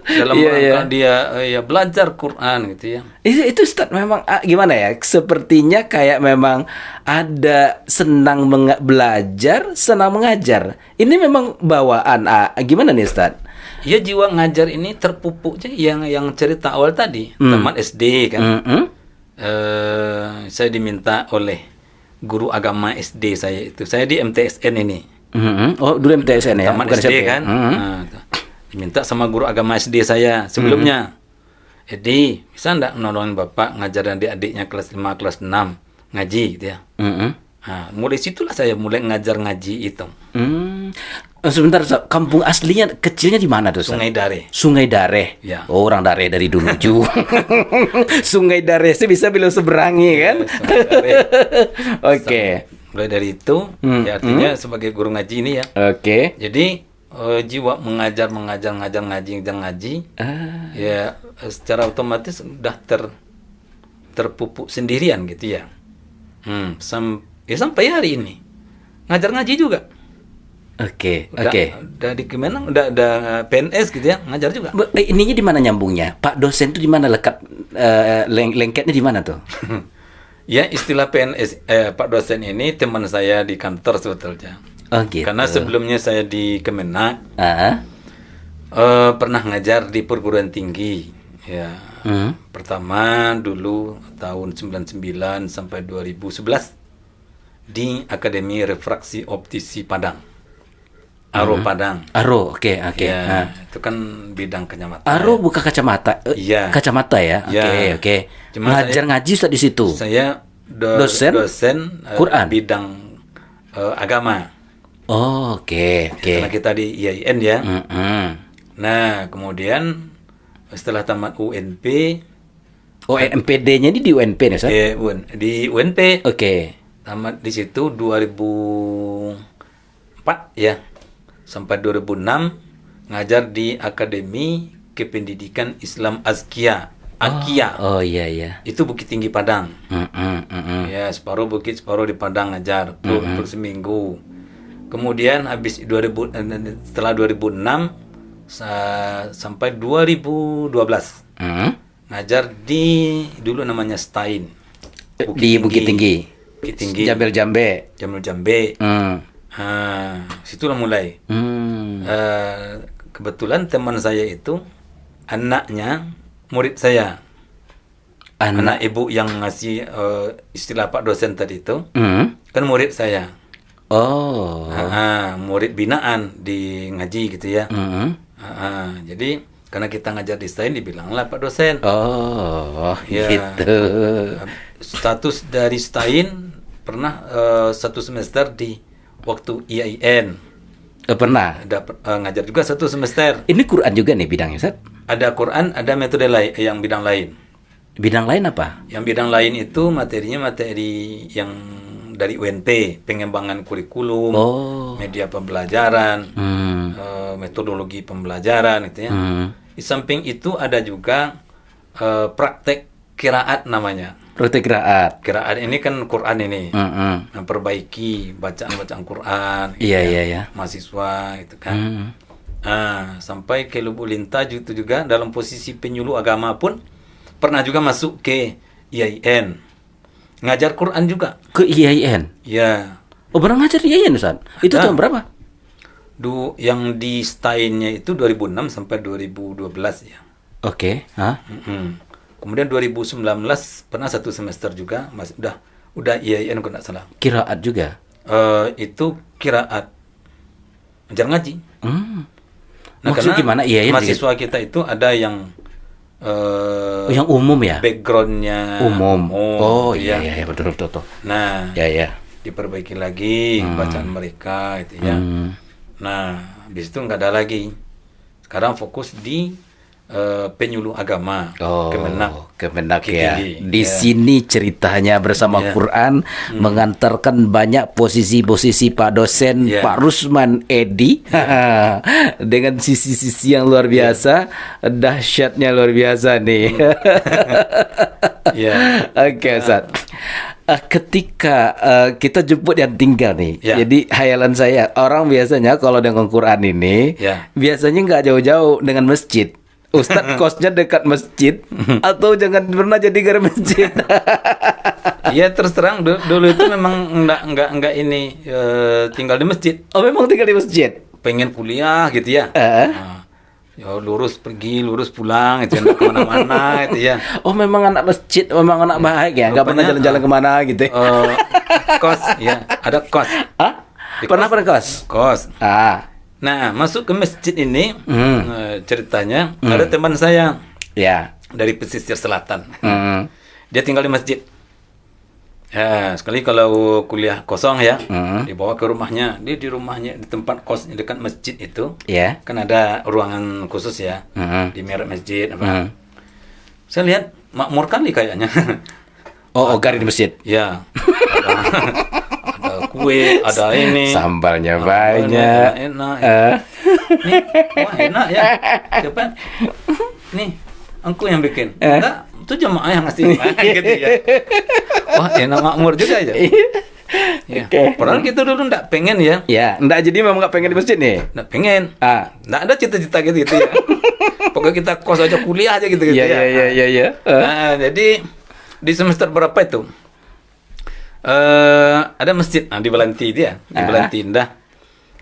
Dalam rangka dia ya belajar Quran gitu ya. Itu Ustaz memang gimana ya? Sepertinya kayak memang ada senang belajar, senang mengajar. Ini memang bawaan. Gimana nih, Ustaz? Ya jiwa ngajar ini terpupuk yang cerita awal tadi, teman SD kan. Saya diminta oleh guru agama SD saya itu. Saya di MTSN ini. Oh, dulu MTSN ya? Taman SD kan. Diminta sama guru agama SD saya sebelumnya. Jadi bisa ndak nolongin bapak ngajarin adik-adiknya kelas 5, kelas 6 ngaji gitu ya. Nah, mulai situlah saya mulai ngajar ngaji itu. Sebentar, Ustaz. Kampung aslinya kecilnya di mana tuh, Ustaz? Sungai Dare. Sungai Dare. Ya. Oh, orang Dare dari dulu juga. Sungai Dare sih bisa bilang seberangi kan? Sungai Dare. Oke. Mulai dari itu, ya artinya sebagai guru ngaji ini ya. Oke. Jadi jiwa mengajar ngaji, ya secara otomatis udah terpupuk sendirian gitu ya. Sampai hari ini ngajar ngaji juga. Oke. Udah di Kemenang, udah PNS gitu ya, ngajar juga. Ininya di mana nyambungnya? Pak dosen itu di mana lekat lengketnya di mana tuh? Ya istilah PNS Pak dosen ini teman saya di kantor sebetulnya. Oh gitu. Karena sebelumnya saya di Kemenak pernah ngajar di perguruan tinggi. Ya. Pertama dulu tahun 99 sampai 2011 di Akademi Refraksi Optisi Padang. Aro Padang. Aro, oke. Ya, itu kan bidang kacamata. Aro buka kacamata. Iya. Kacamata ya. Oke. Cuma ngajar ngaji Ustaz di situ. Saya dosen Quran. Bidang agama. Oh, oke. Karena kita di IAIN ya. Nah, kemudian setelah tamat UNP, MPD-nya ini di UNP nih, Ustaz? di UNP. Oke. Tamat di situ 2004 ya. Sampai 2006 ngajar di Akademi Kependidikan Islam Azkia. Akia. Oh iya. Itu Bukit Tinggi Padang. Ya, separuh bukit, separuh di Padang ngajar per seminggu. Kemudian habis setelah 2006 sampai 2012 ngajar di dulu namanya Stain di Bukit Tinggi. Jambel Jambe. Situlah mulai. Kebetulan teman saya itu anaknya murid saya. Anak ibu yang ngasih istilah Pak dosen tadi itu kan murid saya. Oh. Murid binaan di ngaji gitu ya. Jadi karena kita ngajar di Stain dibilanglah Pak dosen. Oh, ya, gitu. Status dari Stain pernah satu semester di waktu IAIN. Pernah. Ada ngajar juga satu semester. Ini Quran juga nih bidangnya, Ustaz? Ada Quran, ada metode lain yang bidang lain. Bidang lain apa? Yang bidang lain itu materinya materi yang dari UNP, pengembangan kurikulum, media pembelajaran, metodologi pembelajaran gitu ya. Di samping itu ada juga praktek qiraat namanya. Praktek qiraat. Qiraat ini kan Quran ini. Memperbaiki bacaan-bacaan Quran. Iya. Mahasiswa itu kan. Sampai ke Lubuk Lintas itu juga dalam posisi penyuluh agama pun pernah juga masuk ke IAIN. Ngajar Quran juga. Ke IAIN? Ya. Oh, pernah ngajar di IAIN, Ustaz? Itu tahun berapa? Yang di Stainnya itu 2006 sampai 2012 ya. Oke. Kemudian 2019 pernah satu semester juga, udah IAIN kalau nggak salah. Qiraat juga? Itu qiraat. Ngajar ngaji. Nah, maksud gimana IAIN? Mahasiswa kita itu ada yang yang umum ya? Backgroundnya umum. Oh iya betul. Nah, ya. Diperbaiki lagi bacaan mereka itu ya. Nah, habis itu nggak ada lagi. Sekarang fokus di penyuluh agama. Kemenak ya. Di sini ceritanya bersama Quran mengantarkan banyak posisi-posisi Pak dosen Pak Rusman Edi dengan sisi-sisi yang luar biasa, dahsyatnya luar biasa nih. Oke, Ustaz. Ketika kita jemput yang tinggal nih, jadi hayalan saya orang biasanya kalau dengan Quran ini biasanya nggak jauh-jauh dengan masjid. Ustadz kosnya dekat masjid atau jangan pernah jadi gara masjid. Iya terus terang dulu itu memang enggak ini tinggal di masjid. Oh memang tinggal di masjid. Pengen kuliah gitu ya. Ya lurus pergi lurus pulang itu ya, kemana-mana itu ya. Oh memang anak masjid, memang anak baik ya, nggak pernah jalan-jalan kemana gitu. Kos ya ada kos. Pernah kos? Kos. Nah, masuk ke masjid ini ceritanya ada teman saya. Ya. dari pesisir selatan. Dia tinggal di masjid. Ya, sekali kalau kuliah kosong ya, dibawa ke rumahnya. Dia di rumahnya, di tempat kos dekat masjid itu, kan ada ruangan khusus ya, di merek masjid apa. Saya lihat makmur kali kayaknya. Gari di masjid. Ya, ada kue, ada ini. Sambalnya banyak. Enak. Nih, wah enak ya. Siapa? Nih, aku yang bikin. Enggak, itu jemaah yang ngasih. Gitu ya. Wah, enak makmur juga ya. Ya. Padahal kita dulu enggak pengen ya. Ya, enggak, jadi memang enggak pengen di masjid nih. Enggak pengen. Enggak ada cita-cita gitu ya. Pokoknya kita kos aja, kuliah aja gitu ya. Iya. Nah, jadi di semester berapa itu? Ada masjid di Belanti dia, di Belanti Indah.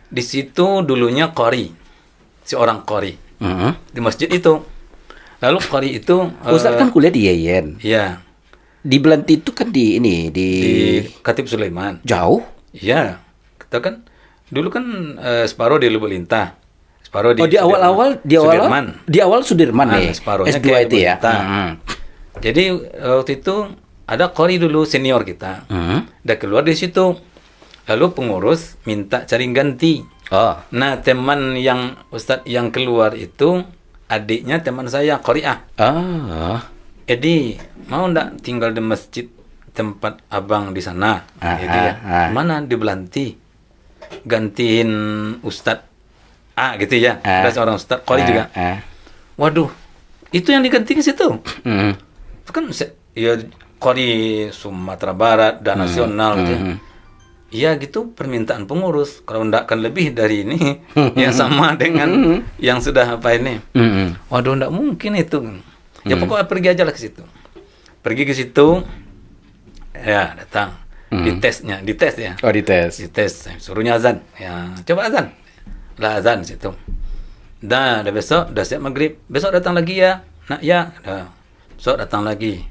Di situ dulunya qori. Seorang qori. Di masjid itu. Lalu qori itu Ustaz kan kuliah di Yeyen. Iya. Di Belanti itu kan di Khatib Sulaiman. Jauh? Iya. Kita kan dulu kan separuh di Lubuk Lintah. Separuh di di awal Sudirman. Di awal Sudirman nih. Separuhnya S2 kayak itu ya. Jadi waktu itu ada qori dulu senior kita. Udah keluar di situ. Lalu pengurus minta cari ganti. Nah, teman yang Ustadz yang keluar itu adiknya teman saya qori'ah. Jadi mau ndak tinggal di masjid tempat abang di sana? Gitu ya. Mana di Belanti? Gantiin Ustadz A gitu ya. Ada seorang Ustadz qori juga. Waduh, itu yang diganti ke situ. Itu kan ya qori Sumatera Barat dan nasional gitu. Iya gitu permintaan pengurus. Kalau ndak kan lebih dari ini yang sama dengan yang sudah apa ini. Waduh, ndak mungkin itu. Ya pokoknya pergi aja lah ke situ. Pergi ke situ, ya datang. Dites ya. Dites. Suruhnya azan. Ya, coba azan. Lah azan situ. Dah besok, dah siap maghrib. Besok datang lagi ya. Nak ya. Dah. Besok datang lagi.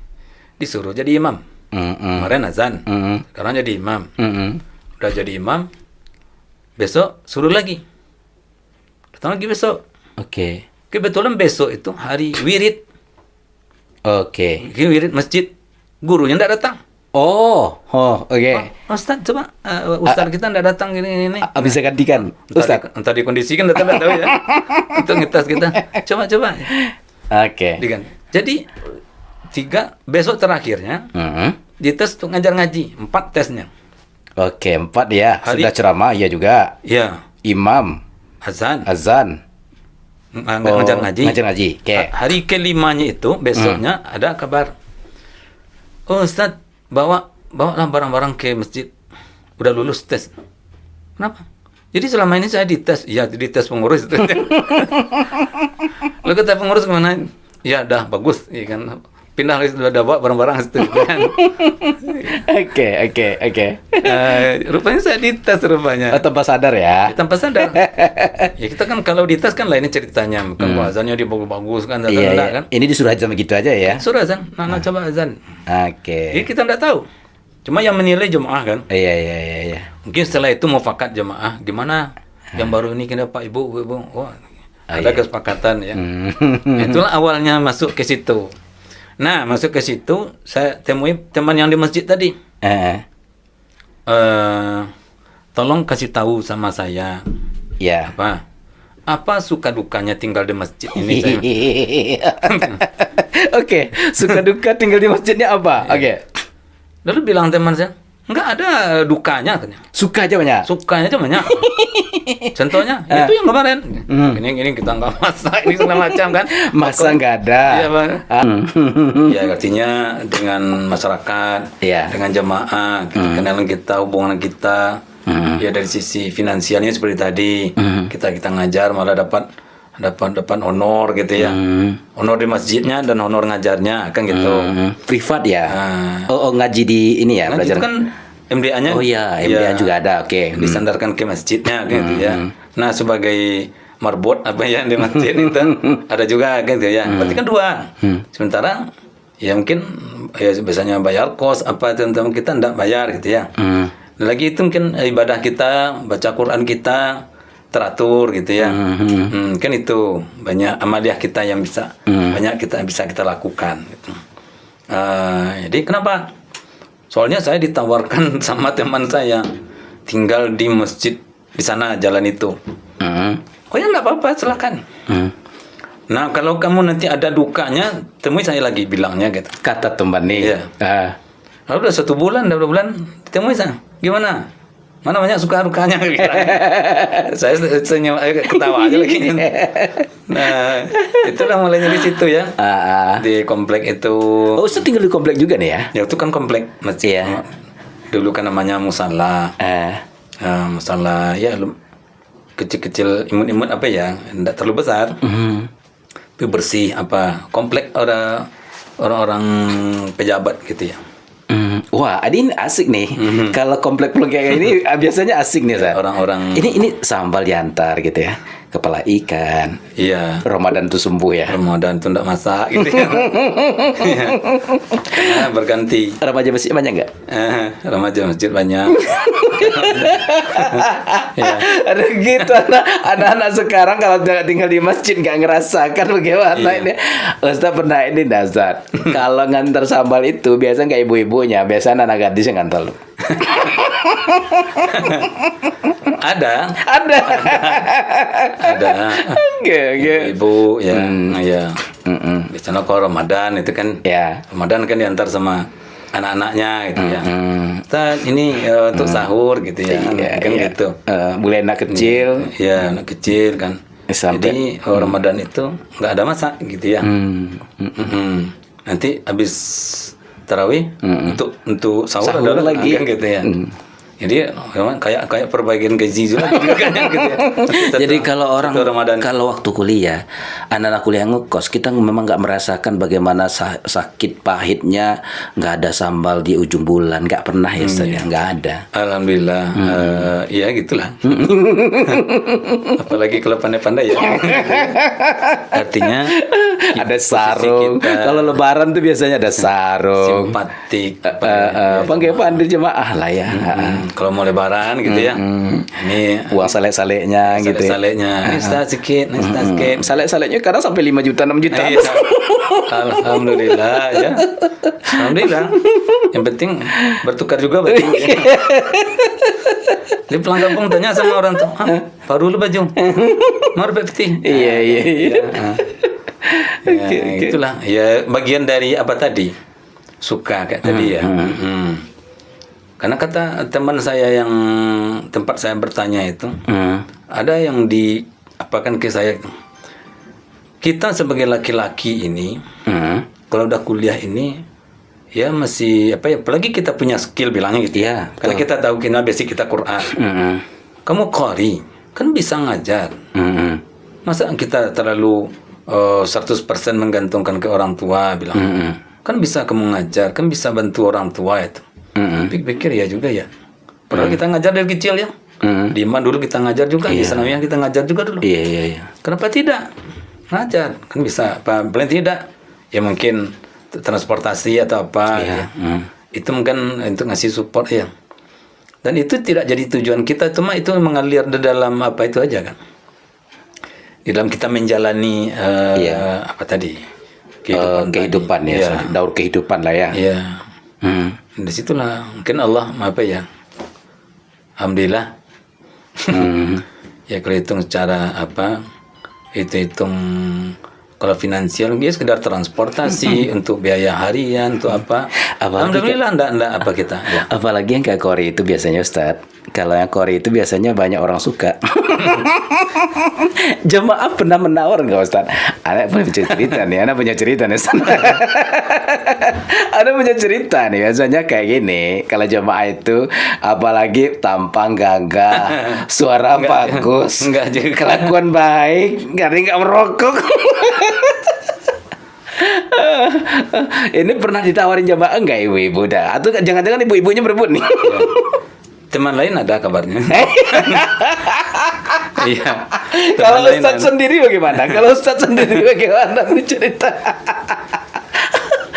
Disuruh jadi imam. Kemarin azan. Sekarang jadi imam. Udah jadi imam. Besok suruh lagi. Datang lagi besok. Kebetulan besok itu hari wirid. Wirid masjid. Gurunya enggak datang. Ustaz coba Ustaz kita enggak datang gini. Bisa gantikan Ustaz. Entah dikondisikan datang enggak tahu ya. Itu ngetes kita. Coba. Diganti. Jadi besok terakhirnya dites untuk ngajar ngaji. 4 tesnya. 4 ya. Sudah ceramah ya juga. Iya. Imam. Azan. Ngajar ngaji. Hari kelimanya itu besoknya ada kabar. Ustaz, bawalah barang-barang ke masjid. Udah lulus tes. Kenapa? Jadi selama ini saya dites. Iya, dites pengurus itu. Lalu kata pengurus kemana? Ya, dah bagus. Iya kan. Pindah lagi sudah bawa barang-barang itu kan. Oke. Rupanya saya dites rupanya. Tanpa sadar ya. Tanpa sadar. Ya kita kan kalau dites kan lainnya ceritanya. Bukan azannya dia bagus-bagus kan. Kan. Ini disuruh azan begitu aja ya. Suruh azan. Nah, coba azan. Jadi kita enggak tahu. Cuma yang menilai jemaah kan. Iya. Mungkin setelah itu mufakat jemaah. Gimana? Yang baru ini kena Pak Ibu. Wah, ada kesepakatan ya. Itulah awalnya masuk ke situ. Nah, masuk ke situ, saya temui teman yang di masjid tadi. Tolong kasih tahu sama saya. Ya. Apa suka dukanya tinggal di masjid ini saya? Suka duka tinggal di masjidnya apa? Lalu bilang teman saya, enggak ada dukanya katanya. Sukanya aja banyak. Contohnya itu yang kemarin. Ini kita nggak masak ini segala macam kan. Masa nggak ada. Iya, Bang. Ya artinya dengan masyarakat, dengan jemaah, kenalan kita, hubungan kita. Ya dari sisi finansialnya seperti tadi, kita ngajar malah dapat honor gitu ya. Honor di masjidnya dan honor ngajarnya kan gitu. Privat ya. Ngaji di ini ya, belajar. Itu kan MDA-nya. MDA juga ada. Disandarkan ke masjidnya gitu ya. Nah, sebagai marbot apa ya di masjid itu ada juga gitu ya. Berarti kan 2. Sementara ya mungkin ya biasanya bayar kos apa teman-teman kita enggak bayar gitu ya. Lagi itu mungkin ibadah kita, baca Quran kita teratur gitu ya. Kan itu banyak amaliyah kita yang bisa banyak kita bisa kita lakukan gitu. Jadi kenapa? Soalnya saya ditawarkan sama teman saya tinggal di masjid di sana jalan itu. Oh ya nggak apa-apa, silakan. Nah kalau kamu nanti ada dukanya, temui saya lagi bilangnya gitu. Kata teman nih. Iya. Lalu udah 1 bulan, udah 2 bulan, temui saya. Gimana? Mana banyak suka dukanya? Saya senyum, ketawa aja lagi. Nah itulah mulainya di situ ya. Di komplek itu. Oh, Ustaz tinggal di komplek juga nih ya? Ya itu kan komplek masjid. Iya. Dulu kan namanya musala. Musala ya kecil-kecil imut-imut apa ya, tidak terlalu besar. Tapi bersih apa komplek orang-orang pejabat gitu ya. Wah, ini asik nih. Kalau komplek kayak ini biasanya asik nih, Ustaz. Orang-orang Ini sambal diantar gitu ya. Kepala ikan. iya. Ramadan tuh sembuh ya. Ramadan tuh ndak masak gitu ya. Berganti. Remaja masih banyak nggak? Remaja masjid banyak. Ya. Ada gitu anak-anak sekarang kalau tinggal di masjid nggak ngerasakan bagaimana ini. Ustaz pernah ini Ustaz. Kalau ngantar sambal itu biasa nggak ibu-ibunya, biasa anak gadis yang ngantar lu. Ada. Oke. Ibu ya. Ya. Biasanya kalau Ramadan itu kan Ya. Ramadan kan diantar sama anak-anaknya gitu ya. Ustaz ini untuk sahur gitu ya. Kan gitu. Mulai anak kecil. Ya, anak kecil kan. Sampai Jadi Ramadan itu nggak ada masak gitu ya. Nanti habis tarawih untuk sahur ada lagi kan gitu ya. Jadi memang kayak perbaikan gaji juga kan gitu ya. Jadi kalau Ramadan. kalau waktu kuliah, anak-anak kuliah ngekos, kita memang nggak merasakan bagaimana sakit pahitnya nggak ada sambal di ujung bulan, nggak pernah ya, Ustaz, ya, nggak ada. Alhamdulillah, ya gitulah. Apalagi kalau pandai-pandai ya. Artinya Ada sarung. Kalau Lebaran tuh biasanya ada sarung. simpatik. Panggil pandir jemaah lah ya. Kalau mau Lebaran gitu ya. Ini Uang salek-saleknya gitu. Ya. saleknya. Ustaz sikit, Ustaz sikit. Salek-saleknya kadang sampai 5 juta, 6 juta. Iya. Alhamdulillah ya. Alhamdulillah. Yang penting bertukar juga baju. Ya. Di pulang kampung tanya sama orang tuh, baru lu baju. Mau peti. Iya. Ya, itulah. Ya bagian dari apa tadi? Suka kayak tadi ya. Karena kata teman saya yang tempat saya bertanya itu, ada yang diapakan ke saya. Kita sebagai laki-laki ini, kalau udah kuliah ini, ya masih apa ya? Apalagi kita punya skill bilangnya gitu. Iya, Karena kita tahu kita basic kita Quran. Kamu qari, kan bisa ngajar. Masa kita terlalu 100% menggantungkan ke orang tua bilang. Kan bisa kamu ngajar, kan bisa bantu orang tua itu. Pikir ya juga ya. Padahal kita ngajar dari kecil ya. Di Iman dulu kita ngajar juga, di Sanawiyah kita ngajar juga dulu. Iya. Kenapa tidak? Ngajar kan bisa apa? Paling tidak ya mungkin transportasi atau apa. Ya. Itu mungkin untuk ngasih support ya. Dan itu tidak jadi tujuan kita, cuma itu mengalir di dalam apa itu aja kan. Di dalam kita menjalani apa tadi? Kehidupan ya. Daur kehidupan lah ya. Iya. Di situlah mungkin Allah apa ya, alhamdulillah. Ya kalau hitung secara apa, itu hitung kalau finansial dia sekedar transportasi untuk biaya harian untuk apa. Alhamdulillah enggak apa kita ya. Apalagi yang kayak Kori itu biasanya, Ustaz. Kalau yang Kori itu biasanya banyak orang suka. Jemaah pernah menawar nggak, Ustaz? Anak punya cerita nih, Ustaz. Ada punya cerita nih, biasanya kayak gini. Kalau jemaah itu apalagi tampang gagah, suara bagus, kelakuan baik, nggak merokok. Ini pernah ditawarin jamaah enggak ibu-ibu dah? Atau jangan-jangan ibu-ibunya berebut nih? Ya. Teman lain ada kabarnya. Iya. Kalau Ustaz sendiri bagaimana? Nih cerita?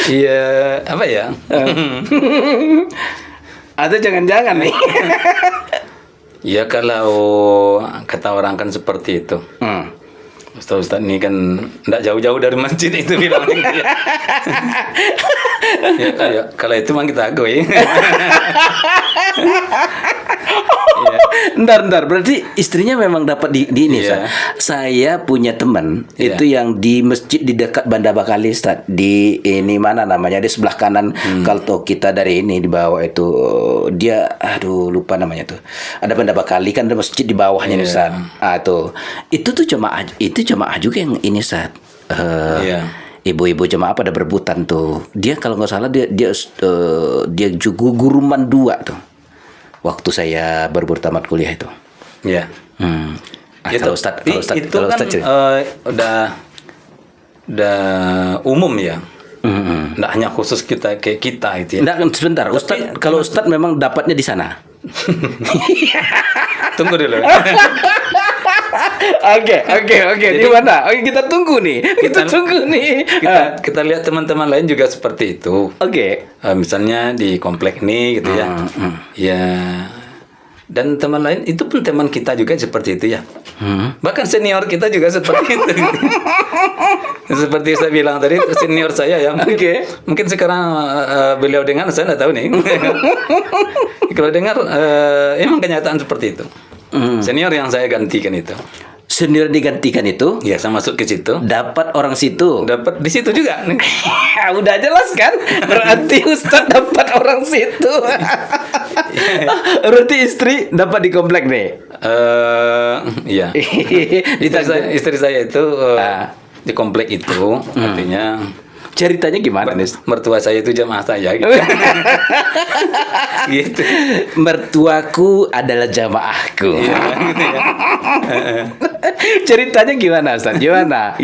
Iya, apa ya? Atau jangan-jangan nih? Ya kalau kata orang kan seperti itu. Ustaz ini kan tidak jauh-jauh dari masjid itu bilang. Ya, kalau itu mah kita akui. Ya. Ntar, berarti istrinya memang dapat di ini, Iya. Ustaz. Saya punya teman Iya. itu yang di masjid di dekat Banda Bakali, Ustaz. Di ini mana namanya? Di sebelah kanan kalau kita dari ini di bawah itu dia lupa namanya tuh. Ada Banda Bakali kan ada masjid di bawahnya nih, Iya. Ustaz. Tuh. Itu tuh jemaah juga yang ini, Ustaz. Iya. Ibu-ibu jemaah pada berebutan tuh. Dia kalau nggak salah dia juga guru mandua tuh. Waktu saya baru tamat kuliah itu. Ya. Kalau Ustaz itu kalau kan Ustaz cerita. udah umum ya. Nggak hanya khusus kita kayak kita itu ya. Nggak, sebentar. Ustaz, kalau Ustaz memang dapatnya di sana. Tunggu dulu. Oke. Di mana? Oke, kita tunggu nih. Kita tunggu nih. Kita lihat teman-teman lain juga seperti itu. Oke. Misalnya di komplek ini gitu ya. Ya. Dan teman lain itu pun teman kita juga seperti itu ya. Bahkan senior kita juga seperti itu. Seperti saya bilang tadi, senior saya ya. Mungkin sekarang beliau dengar, saya nggak tahu nih. Kalau dengar, emang kenyataan seperti itu. Senior yang saya gantikan itu. Senior digantikan itu, Ya, saya masuk ke situ. dapat orang situ. Dapat di situ juga. Udah jelas kan? Berarti Ustaz dapat orang situ. Berarti istri dapat di komplek nih. Iya. Istri saya itu di komplek itu, artinya Ceritanya gimana nih? mertua saya itu jamaah saya gitu. Gitu. Mertuaku adalah jamaahku. Iya, gitu ya. Ceritanya gimana, Ustaz? Gimana?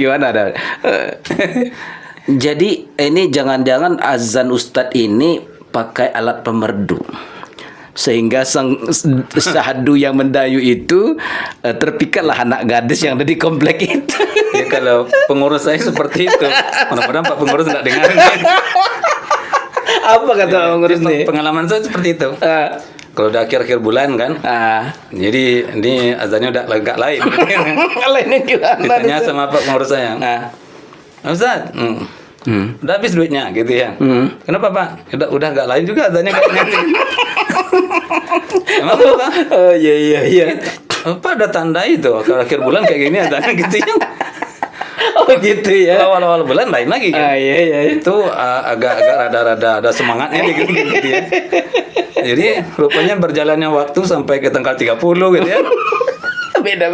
Jadi ini jangan-jangan azan Ustadz ini pakai alat pemerdu. Sehingga sang syahdu yang mendayu itu terpikatlah anak gadis yang ada di komplek itu. Ya, kalau pengurus saya seperti itu, mudah-mudahan Pak pengurus tidak dengar. Apa kata pengurus nih? Pengalaman saya seperti itu. Kalau udah akhir-akhir bulan kan, jadi ini azannya udah agak lain. Lainnya gimana? Ditanya sama Pak pengurus saya. Ustaz, udah habis duitnya gitu ya. Kenapa Pak? Udah agak lain juga azannya kayaknya. Emang Pak? Oh iya. Pak ada tanda itu kalau akhir bulan kayak gini adanya gitu ya. Oh gitu ya. Awal-awal bulan lain lagi kan. Iya. Itu agak rada ada semangatnya gitu ya. Jadi rupanya berjalannya waktu sampai ke tanggal 30 gitu ya. Beda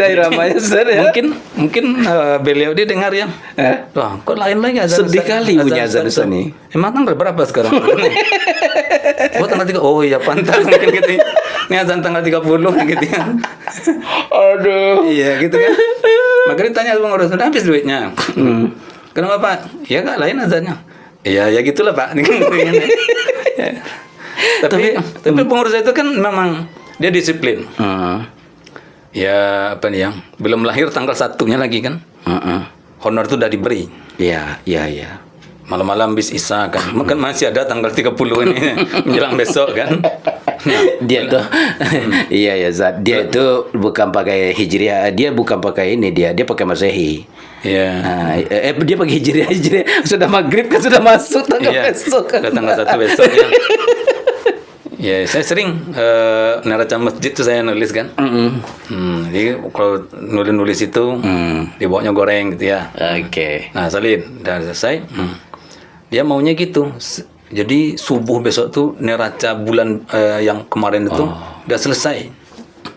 iramanya, Ustaz ya. Mungkin beliau dia dengar ya. Wah, kok lain lagi azan. Sedih kali punya azan Ustaz nih. Emang tanggal berapa sekarang? Oh, tanggal 3. Oh iya, pantas mungkin gitu. Ini azan tanggal 30 gitu ya. Aduh. Iya, gitu kan. Makanya tanya pengurus, udah habis duitnya. Kenapa Pak? Ya nggak lain azannya. Iya, ya gitulah Pak. Tapi pengurus itu kan memang dia disiplin. Ya apa nih yang belum lahir tanggal 1-nya lagi kan. Honor itu udah diberi. Iya. Malam-malam bis Isya kan. Mungkin masih ada tanggal 30 ini menjelang besok kan. Nah, Dia tuh iya ya Zat. Dia itu bukan pakai Hijriah, dia bukan pakai ini, dia pakai Masehi. Iya. Dia pakai Hijriah sudah maghrib kan sudah masuk tanggal Iya. besok kan. Udah tanggal 1 besok ya. Ya, saya sering neraca masjid tuh saya nulis kan. Jadi kalau nulis itu dibawanya goreng gitu ya. Oke. Nah, salin udah selesai. Dia maunya gitu. Jadi subuh besok tuh neraca bulan yang kemarin itu udah selesai.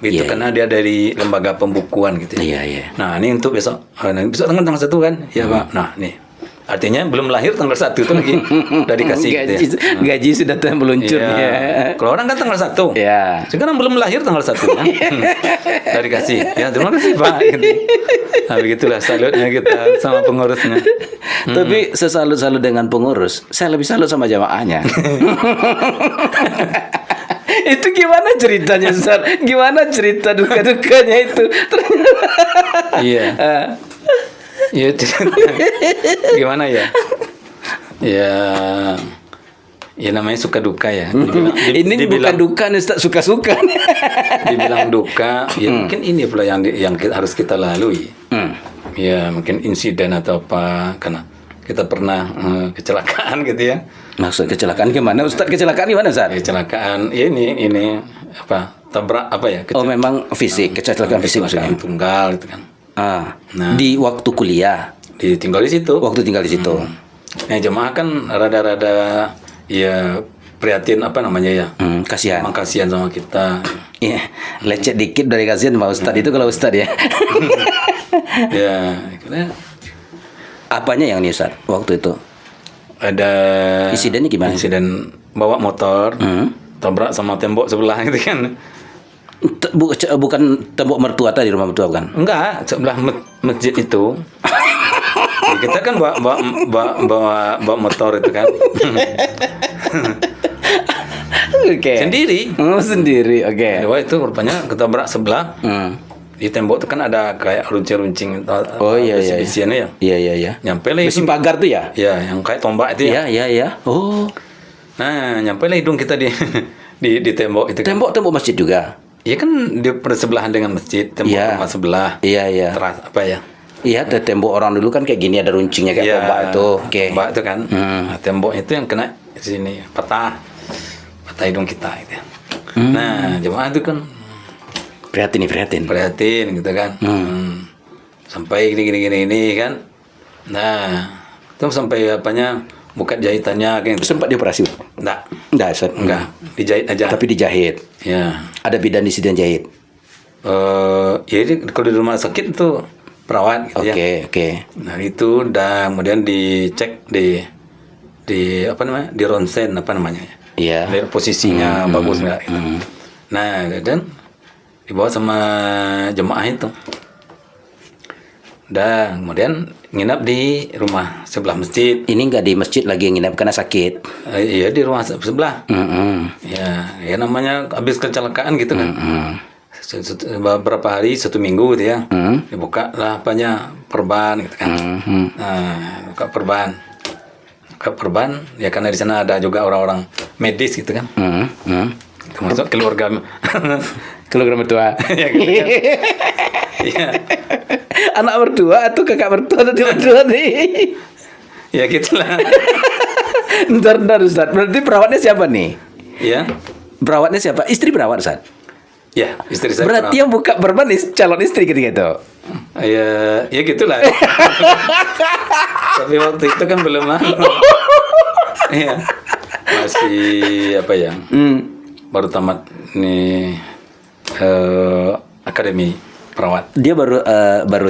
Gitu karena dia dari lembaga pembukuan gitu ya. Iya. Nah, ini untuk besok. Besok tanggal 1 kan? Ya, Pak. Nah, nih. Artinya belum lahir tanggal 1 itu lagi udah dikasih gitu ya. Gaji sudah meluncur Iya. ya. Kalau orang kan tanggal 1. Iya. Sekarang belum lahir tanggal 1 kan. Udah dikasih. Ya, terima kasih Pak. Gitu. Nah, begitulah salutnya kita sama pengurusnya. Tapi saya salut dengan pengurus. Saya lebih salut sama jamaahnya. Itu gimana ceritanya, Ustaz? Gimana cerita duka-dukanya itu? Iya. Ya, gimana ya? Ya, Ya namanya suka duka ya. Ini bukan duka nih Ustaz, suka-suka. Dibilang duka, ya mungkin ini pula yang harus kita lalui. Ya mungkin insiden atau apa, karena kita pernah kecelakaan gitu ya. Maksud kecelakaan gimana Ustaz? Kecelakaan gimana Ustaz? Kecelakaan ya ini apa? Tabrak apa ya? Memang fisik, kecelakaan fisik maksudnya. Tunggal gitu kan. Nah, di waktu kuliah. Ditinggal di situ. Waktu tinggal di situ. Nah, jemaah kan rada-rada ya prihatin apa namanya ya. Kasihan. Emang kasihan sama kita. Iya, lecet dikit dari kasihan Pak Ustadz itu kalau Ustadz ya. Ya, karena apanya yang nih Ustadz waktu itu? ada Insidennya gimana? insiden bawa motor tabrak sama tembok sebelah gitu kan. Bukan tembok mertua tadi, rumah mertua kan? Enggak, sebelah masjid itu. Ya, kita kan bawa motor itu kan. Oke. Sendiri. Sendiri, oke. Wah, itu rupanya ketabrak sebelah. Di tembok itu kan ada kayak runcing-runcing. Oh iya iya. Besi-besiannya ya. Iya. Nyampe lah Besi hidung. pagar tuh ya? Ya, yang kayak tombak itu ya. Iya. Oh. Nah, nyampe lah hidung kita di di tembok itu kan. Tembok masjid juga. Iya kan di bersebelahan dengan masjid, tembok Iya. tempat sebelah. Iya. Teras apa ya? Iya, tembok orang dulu kan kayak gini, ada runcingnya kayak Iya, tombak itu. Oke. Tombak itu kan. Nah, tembok itu yang kena di sini, patah hidung kita gitu. Nah, jemaah itu kan prihatin gitu kan. Sampai gini kan. Nah, itu sampai apanya buka jahitannya gitu. Sempat dioperasi? Enggak, Ustaz. enggak, dijahit aja. Tapi dijahit. Ya. Ada bidan di situ yang jahit. Ya ini kalau di rumah sakit itu perawat gitu ya. Oke. Nah, itu udah kemudian dicek di apa namanya? Di ronsen apa namanya? Iya. Lihat posisinya bagus nggak gitu. Nah, dan dibawa sama jemaah itu. Dan kemudian nginap di rumah sebelah masjid. Ini nggak di masjid lagi yang nginap karena sakit. Iya, di rumah sebelah. Ya namanya habis kecelakaan gitu kan. Beberapa hari, 1 minggu gitu ya. Dibuka lah apanya perban gitu kan. Nah, buka perban ya, karena di sana ada juga orang-orang medis gitu kan. Termasuk keluarga mertua. ya gitu kan. Iya. Anak mertua atau kakak mertua atau adik mertua nih? Ya gitulah. Ntar Ustaz. Berarti perawatnya siapa nih? Ya. Perawatnya siapa? Istri perawat Ustaz? Ya, istri saya. Berarti yang buka perban calon istri ketika itu? Ya gitulah. Tapi waktu itu kan belum Iya. Masih apa ya? Baru tamat nih akademi perawat. Dia baru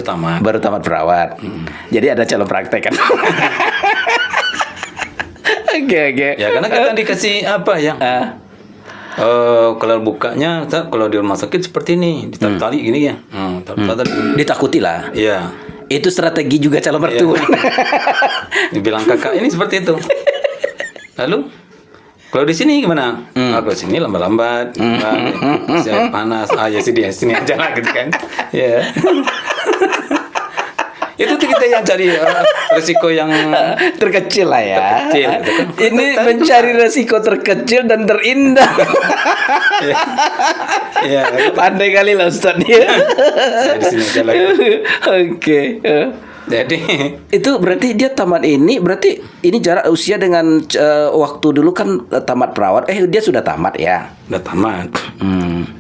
tamat perawat. Jadi ada calon praktek kan? Oke. Ya karena kita dikasih apa ya? Kalau bukanya, kalau di rumah sakit seperti ini, ditarik-tarik gini ya. Ditakuti lah. Iya. Itu strategi juga calon mertua. Dibilang kakak ini seperti itu. Lalu kalau di sini gimana? Kalau di sini lambat-lambat, panas. Ya sini aja lah gitu kan. Ya. Itu tuh kita yang cari resiko yang terkecil lah ya. Terkecil, gitu kan. Ini mencari resiko terkecil dan terindah. Ya. Pandai kali lah Ustaz dia. Di sini aja lagi. Oke. Jadi itu berarti dia tamat ini, berarti ini jarak usia dengan waktu dulu kan tamat perawat. Dia sudah tamat ya? Udah tamat.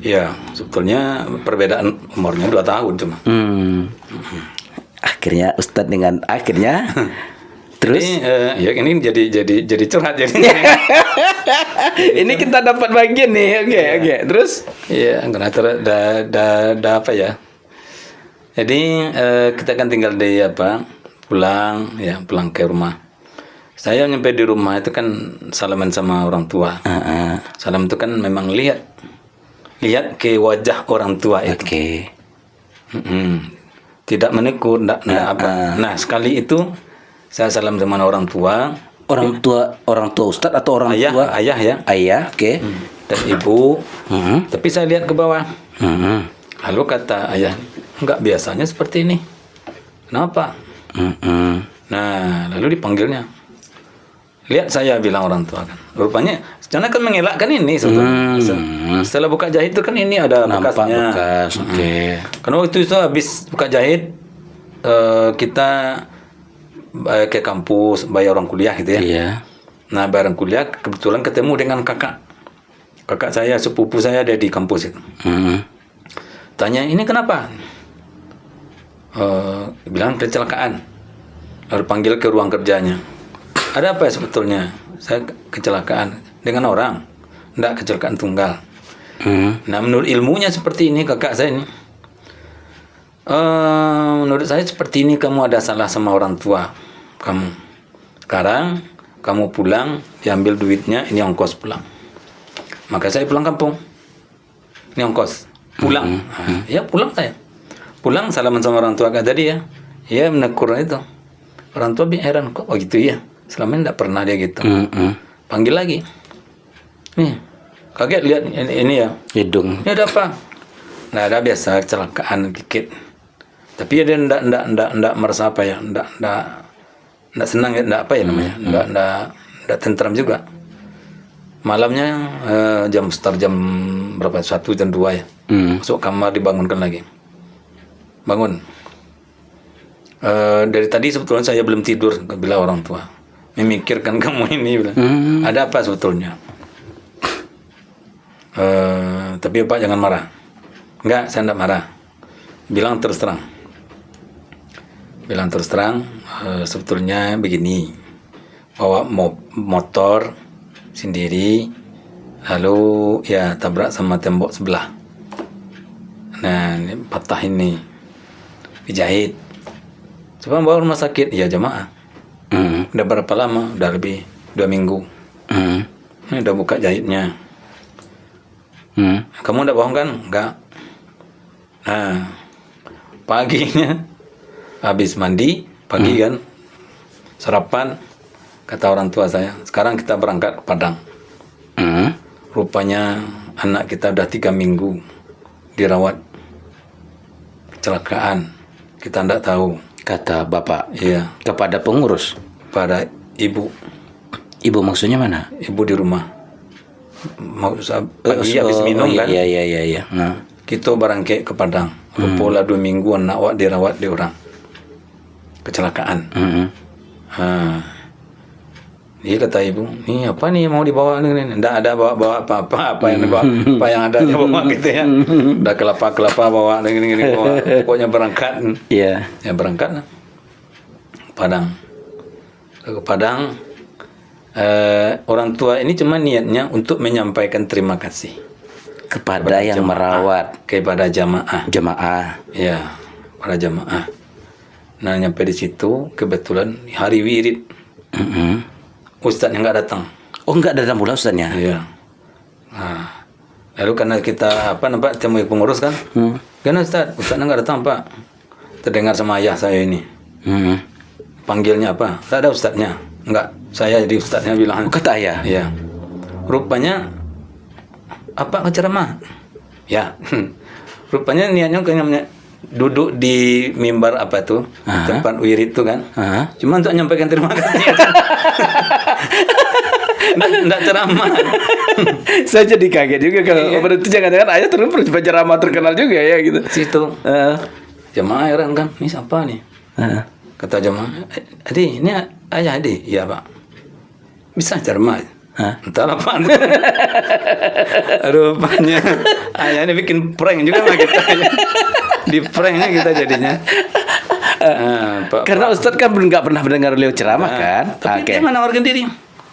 Ya, sebetulnya perbedaan umurnya 2 tahun cuma. Akhirnya Ustadz dengan terus ya ini jadi curhat jadi. Ini kita dapat bagian nih. Oke. Terus ya karena ada apa ya, jadi kita kan tinggal di pulang ke rumah. Saya nyampe di rumah itu kan salaman sama orang tua. Salam itu kan memang lihat ke wajah orang tua itu. Oke. Tidak menegur, apa. Nah, sekali itu saya salam sama orang tua. Orang tua Ustadz atau orang tua? Ayah ya. Ayah, oke. Dan ibu. Tapi saya lihat ke bawah. Lalu kata ayah, enggak, biasanya seperti ini. Kenapa? Nah, lalu dipanggilnya. lihat saya, bilang orang tua kan. Rupanya sebenarnya kan mengelakkan ini sebetulnya. Setelah buka jahit itu kan ini ada Nampak bekasnya. bekas. Oke. Karena waktu itu habis buka jahit, kita ke kampus bayar orang kuliah gitu ya. Iya. Nah, bareng kuliah kebetulan ketemu dengan kakak saya, sepupu saya, ada di kampus itu. Tanya, ini kenapa? Bilang kecelakaan. Lalu panggil ke ruang kerjanya. Ada apa ya sebetulnya? Saya kecelakaan dengan orang, tidak kecelakaan tunggal. Nah, menurut ilmunya seperti ini kakak saya ini. Menurut saya seperti ini, kamu ada salah sama orang tua kamu. Sekarang kamu pulang, diambil duitnya, ini ongkos pulang. Maka saya pulang kampung. Ini ongkos pulang. Ya pulang saya. Pulang salaman sama orang tua kak tadi ya. Ya menegur itu. Orang tua heran, kok gitu ya. Selama ini tidak pernah dia gitu. Panggil lagi. Nih, kaget lihat ini ya. Hidung. Ini ada apa? Nah, ada biasa kecelakaan dikit. Tapi dia enggak merasa apa ya, enggak senang ya, enggak apa ya namanya, enggak tentram juga. Malamnya jam berapa? 1 jam 2 ya. Masuk kamar, dibangunkan lagi. Bangun. Dari tadi sebetulnya saya belum tidur, bilang orang tua. Memikirkan kamu ini, bilang. Ada apa sebetulnya? Tapi Pak jangan marah. Enggak, saya enggak marah. Bilang terus terang, sebetulnya begini, bawa motor sendiri, lalu ya tabrak sama tembok sebelah. Nah, ini patah ini, dijahit. Coba bawa rumah sakit, ya jamaah. Udah berapa lama? Udah lebih 2 minggu. Ini udah buka jahitnya. Kamu udah bohong kan? Enggak. Nah, paginya habis mandi, pagi kan, sarapan, kata orang tua saya, sekarang kita berangkat ke Padang. Rupanya anak kita udah 3 minggu dirawat kecelakaan, kita tidak tahu. Kata bapak. Iya. Kepada pengurus. Pada ibu. Ibu maksudnya mana? Ibu di rumah. Mau pagi habis minum kan? Iya. Nah. Kita barangke ke Padang. Pola 2 minggu anak awak dirawat di orang. Kecelakaan. Dia kata ibu, ini apa nih mau dibawa ini? Tidak ada bawa apa yang dibawa, apa yang ada dia bawa gitu ya. Udah kelapa bawa ini bawa. Pokoknya berangkat. Iya. Ya berangkat lah. Padang. Ke Padang. Orang tua ini cuma niatnya untuk menyampaikan terima kasih Kepada yang merawat. kepada jamaah. Jemaah. Ya, para jamaah. Nah, nyampe di situ kebetulan hari wirid. Ustadznya nggak datang. Oh, enggak datang pula ustaznya? Iya. Nah, lalu karena kita nampak temui pengurus kan? Karena Ustadznya nggak datang Pak. Terdengar sama ayah saya ini. Panggilnya apa? Tidak ada ustadznya. Enggak, saya jadi ustadznya bilang. Kata ayah? Iya. Rupanya apa ceramah? Ya. Rupanya niatnya kayaknya duduk di mimbar apa itu, tempat wirid itu kan. Cuma untuk menyampaikan terima kasih. Enggak ceramah. Saya jadi kaget juga kalau berarti jangan-jangan ayah terus ceramah terkenal juga ya gitu. Situ. Jemaah heran kan, ini siapa nih? Kata jemaah, Adi, ini ayah Adi? Iya Pak. Bisa ceramah? Entahlah Pak. Rupanya ayah ini bikin prank juga sama kita. Di pranknya kita jadinya. Karena Ustadz kan belum nggak pernah mendengar beliau ceramah kan? Tapi dia menawarkan diri.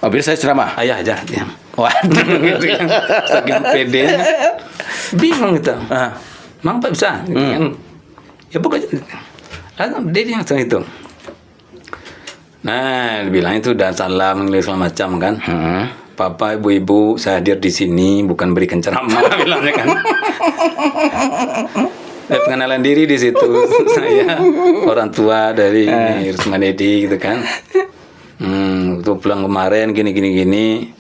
Oh, biar saya ceramah. Ayah aja dia. Waduh. Saking pede. Bingung kita. Mang Pak bisa? Ya bukan. Dia yang itu. Nah, dibilang itu udah salam segala macam kan. Papa, ibu-ibu, saya hadir di sini bukan berikan ceramah, bilangnya kan. Pengenalan diri di situ. Saya orang tua dari Rusman Edi gitu kan. Waktu pulang kemarin gini.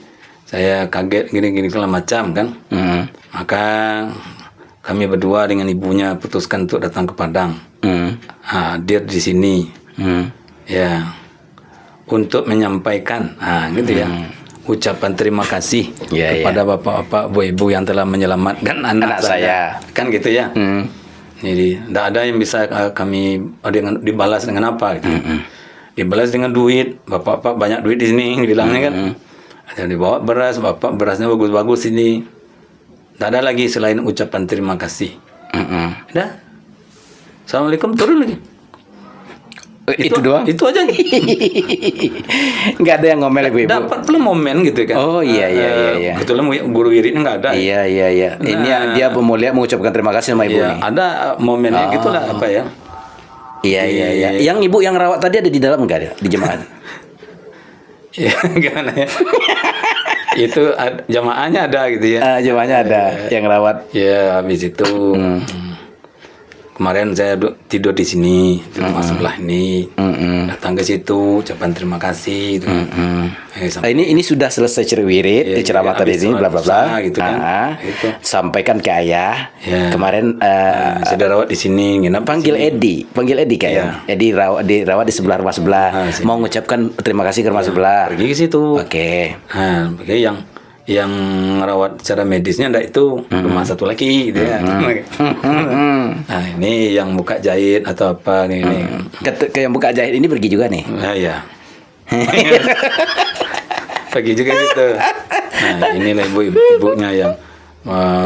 Saya kaget gini segala macam kan. Maka kami berdua dengan ibunya putuskan untuk datang ke Padang. Hadir di sini. Ya. untuk menyampaikan, gitu ya, ucapan terima kasih kepada bapak-bapak, ibu-ibu yang telah menyelamatkan anak saya. Kan gitu ya. Jadi tidak ada yang bisa kami dibalas dengan apa gitu. Dibalas dengan duit, bapak-bapak banyak duit di sini bilangnya kan. Ada dibawa beras, bapak berasnya bagus-bagus ini. Tidak ada lagi selain ucapan terima kasih. Dah. Assalamualaikum, turun lagi. Itu doang? Itu aja. Nggak ada yang ngomel ibu-ibu? Dapat belum momen gitu kan. Oh iya. Kebetulan guru wiridnya nggak ada. Iya. Ini dia pemulia mengucapkan terima kasih sama ibu nih. Ada momennya gitulah apa ya. Iya. Yang ibu yang rawat tadi ada di dalam nggak ada? Di jemaah? Ya gimana ya. Itu jamaahnya ada gitu ya. Jemaahnya ada yang rawat. Ya habis itu kemarin saya tidur di sini di rumah sebelah ini, datang ke situ, ucapan terima kasih. Gitu. Ini sudah selesai wirid, ceramah tadi ini, bla bla bla, gitu kan. Gitu. Sampaikan ke ayah. Ya. Kemarin sudah rawat di sini, nginap. panggil Edi kayak. Edi rawat di sebelah rumah sebelah. Mau mengucapkan terima kasih ke rumah sebelah. Pergi ke situ. Oke. Pergi yang merawat secara medisnya ndak itu rumah satu lagi gitu ya. Nah, ini yang buka jahit atau apa nih. Ke yang buka jahit ini pergi juga nih. Nah, ya. Pergi juga gitu. Nah, inilah ibunya yang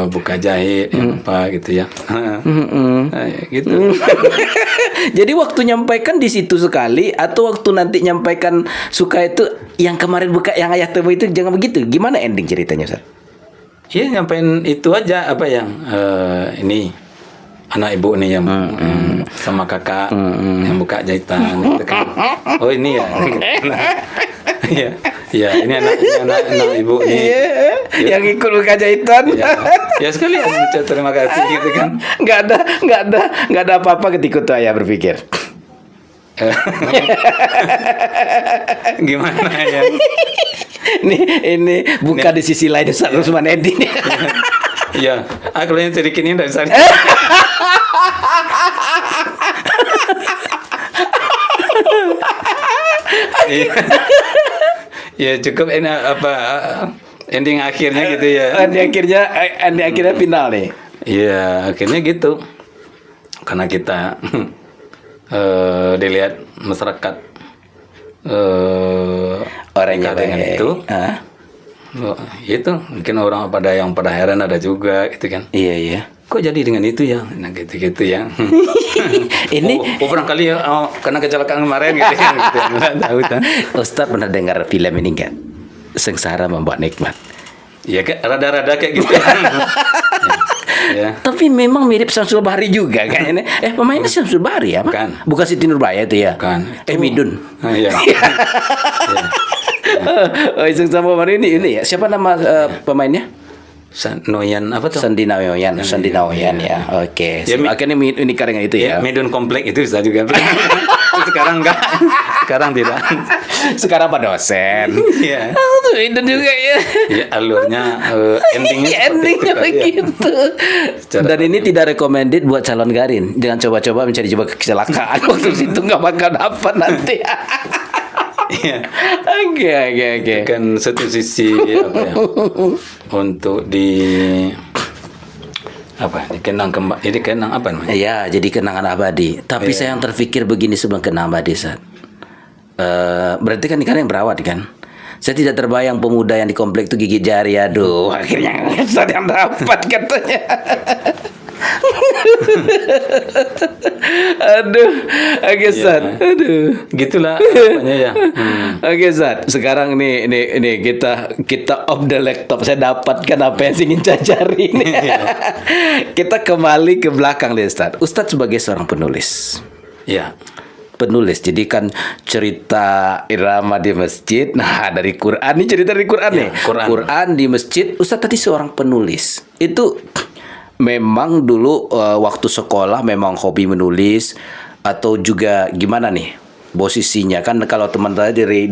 buka jahit apa gitu ya. Nah, gitu. Jadi waktu nyampaikan di situ sekali atau waktu nanti nyampaikan suka itu yang kemarin buka yang ayah temui itu jangan begitu. Gimana ending ceritanya, Ustaz? Iya, nyampein itu aja apa yang ini anak ibu nih yang sama kakak yang buka jahitan gitu kan. Oh ini ya. Iya, ini anak ibu nih. Yang ikut buka jahitan. Ya sekalian terima kasih gitu kan. Nggak ada apa-apa ketika itu ayah berpikir. Gimana ya? Ini buka di sisi lain Ustaz Rusman Edi. Iya, kalau yang sedikit ini dari sana. Ya cukup ini apa ending akhirnya gitu ya. Ending akhirnya final nih. Iya, akhirnya gitu. Karena kita dilihat masyarakat orang yang dengan itu. Itu mungkin orang pada heran ada juga gitu kan. Iya. Kok jadi dengan itu ya? Nah gitu ya. Ini barangkali ya karena kecelakaan kemarin gitu kan. Tahu kan. Ustaz pernah dengar film ini enggak? Sengsara Membawa Nikmat. Iya kayak rada-rada kayak gitu. Ya. Tapi memang mirip Syamsul Bahri juga kayaknya. Pemainnya Syamsul Bahri ya? Bukan Siti Nurbaya itu ya? Bukan. Midun. Iya. Sengsara Membawa ini ya. Siapa nama pemainnya? Noyan apa tuh? Sandi Naoyan ya. Oke. Ya, akhirnya ini karena itu ya. Midun komplek itu bisa juga. Sekarang enggak. Sekarang tidak. Sekarang Pak dosen. Iya. Midun juga ya. Ya alurnya endingnya begitu. Dan ini tidak recommended buat calon Garin. Jangan coba-coba mencari kecelakaan waktu situ nggak bakal dapat nanti. Iya. Oke. Kan satu sisi apa ya? Untuk dikenang kembali. Jadi kenang apa namanya? Iya, jadi kenangan abadi. Tapi saya yang terpikir begini sebelum kenang abadi, Ustaz. Berarti kan yang berawat kan? Saya tidak terbayang pemuda yang di komplek itu gigit jari. Aduh, akhirnya Ustaz yang dapat katanya. Aduh, oke Ustaz. Aduh, gitulah apanya ya. Oke Ustaz, sekarang ini kita off the laptop. Saya dapatkan apa yang saya ingin cari ini. Kita kembali ke belakang deh Ustaz. Ustaz sebagai seorang penulis. Iya. Penulis, jadi kan cerita irama di masjid. Nah, dari Quran, ini cerita dari Quran nih. Quran di masjid. Ustaz tadi seorang penulis. Itu memang dulu waktu sekolah memang hobi menulis atau juga gimana nih posisinya? Kan kalau teman saya dari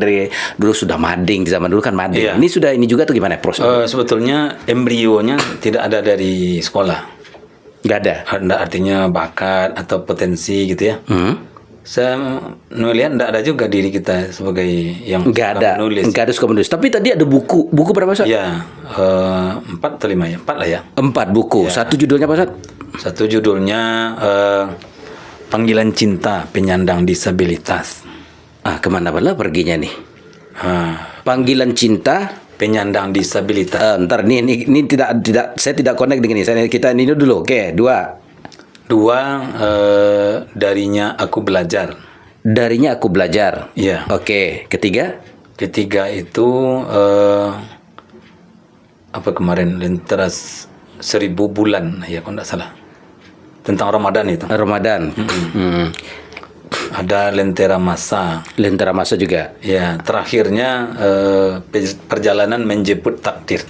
dulu sudah mading, di zaman dulu kan mading. Iya. Ini juga tuh gimana proses? Sebetulnya embrionya tidak ada dari sekolah. Nggak ada. Artinya bakat atau potensi gitu ya. Saya melihat tidak ada juga diri kita sebagai yang Enggak ada. menulis. Enggak ada suka menulis. Tapi tadi ada buku. Buku berapa, Ustaz? Ya, 4 atau 5 ya? 4 lah ya. 4 buku. Satu judulnya apa, Ustaz? Satu judulnya Panggilan Cinta Penyandang Disabilitas. Kemana pula perginya nih? Panggilan Cinta Penyandang Disabilitas. ntar ini tidak saya tidak connect dengan ini. Kita ini dulu. Oke, 2. Darinya Aku Belajar. Darinya Aku Belajar. Iya. Oke, ketiga Ketiga itu apa kemarin Lentera 1000 bulan ya kalau tidak salah. Tentang Ramadan itu. Ramadan. Ada Lentera Masa. Lentera Masa juga. Ya, terakhirnya Perjalanan Menjemput Takdir.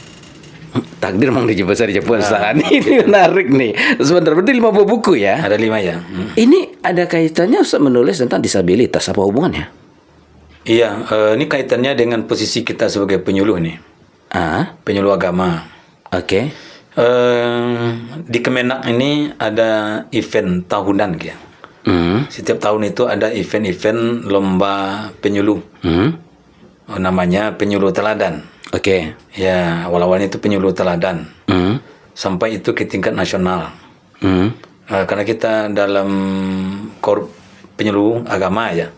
Takdir memang dijemput Ustaz. Ini menarik nih. Sebentar, berarti 50 buku ya? Ada 5 ya. Ini ada kaitannya Ustaz menulis tentang disabilitas, apa hubungannya? Iya, ini kaitannya dengan posisi kita sebagai penyuluh nih. Penyuluh agama. Oke. Di Kemenak ini ada event tahunan ya. Setiap tahun itu ada event-event lomba penyuluh. Namanya Penyuluh Teladan. Oke. Ya, awal-awalnya itu Penyuluh Teladan. Sampai itu ke tingkat nasional. Karena kita dalam penyuluh agama ya.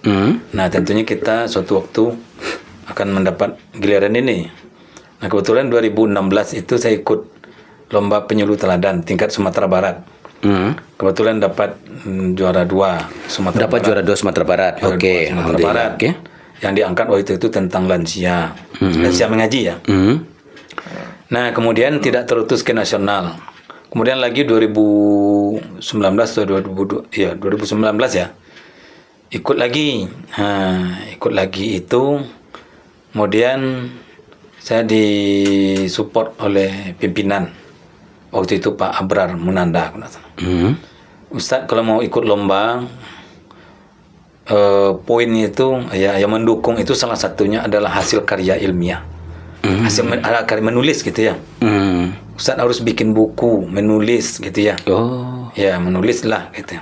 Nah, tentunya kita suatu waktu akan mendapat giliran ini. Nah, kebetulan 2016 itu saya ikut lomba penyuluh teladan tingkat Sumatera Barat. Kebetulan dapat juara 2 Sumatera Barat. Juara 2 Sumatera Barat. Oke, Sumatera Barat. Oke. Yang diangkat waktu itu tentang lansia. Lansia mengaji ya. Nah, kemudian tidak terutus ke nasional. Kemudian lagi 2019 atau 2019 ya. Ikut lagi. Ikut lagi itu. Kemudian saya disupport oleh pimpinan. Waktu itu Pak Abrar Munanda. Ustadz kalau mau ikut lomba, poinnya itu ya yang mendukung itu salah satunya adalah hasil karya ilmiah. Hasil karya menulis gitu ya. Ustadz harus bikin buku, menulis gitu ya. Ya, menulis lah gitu.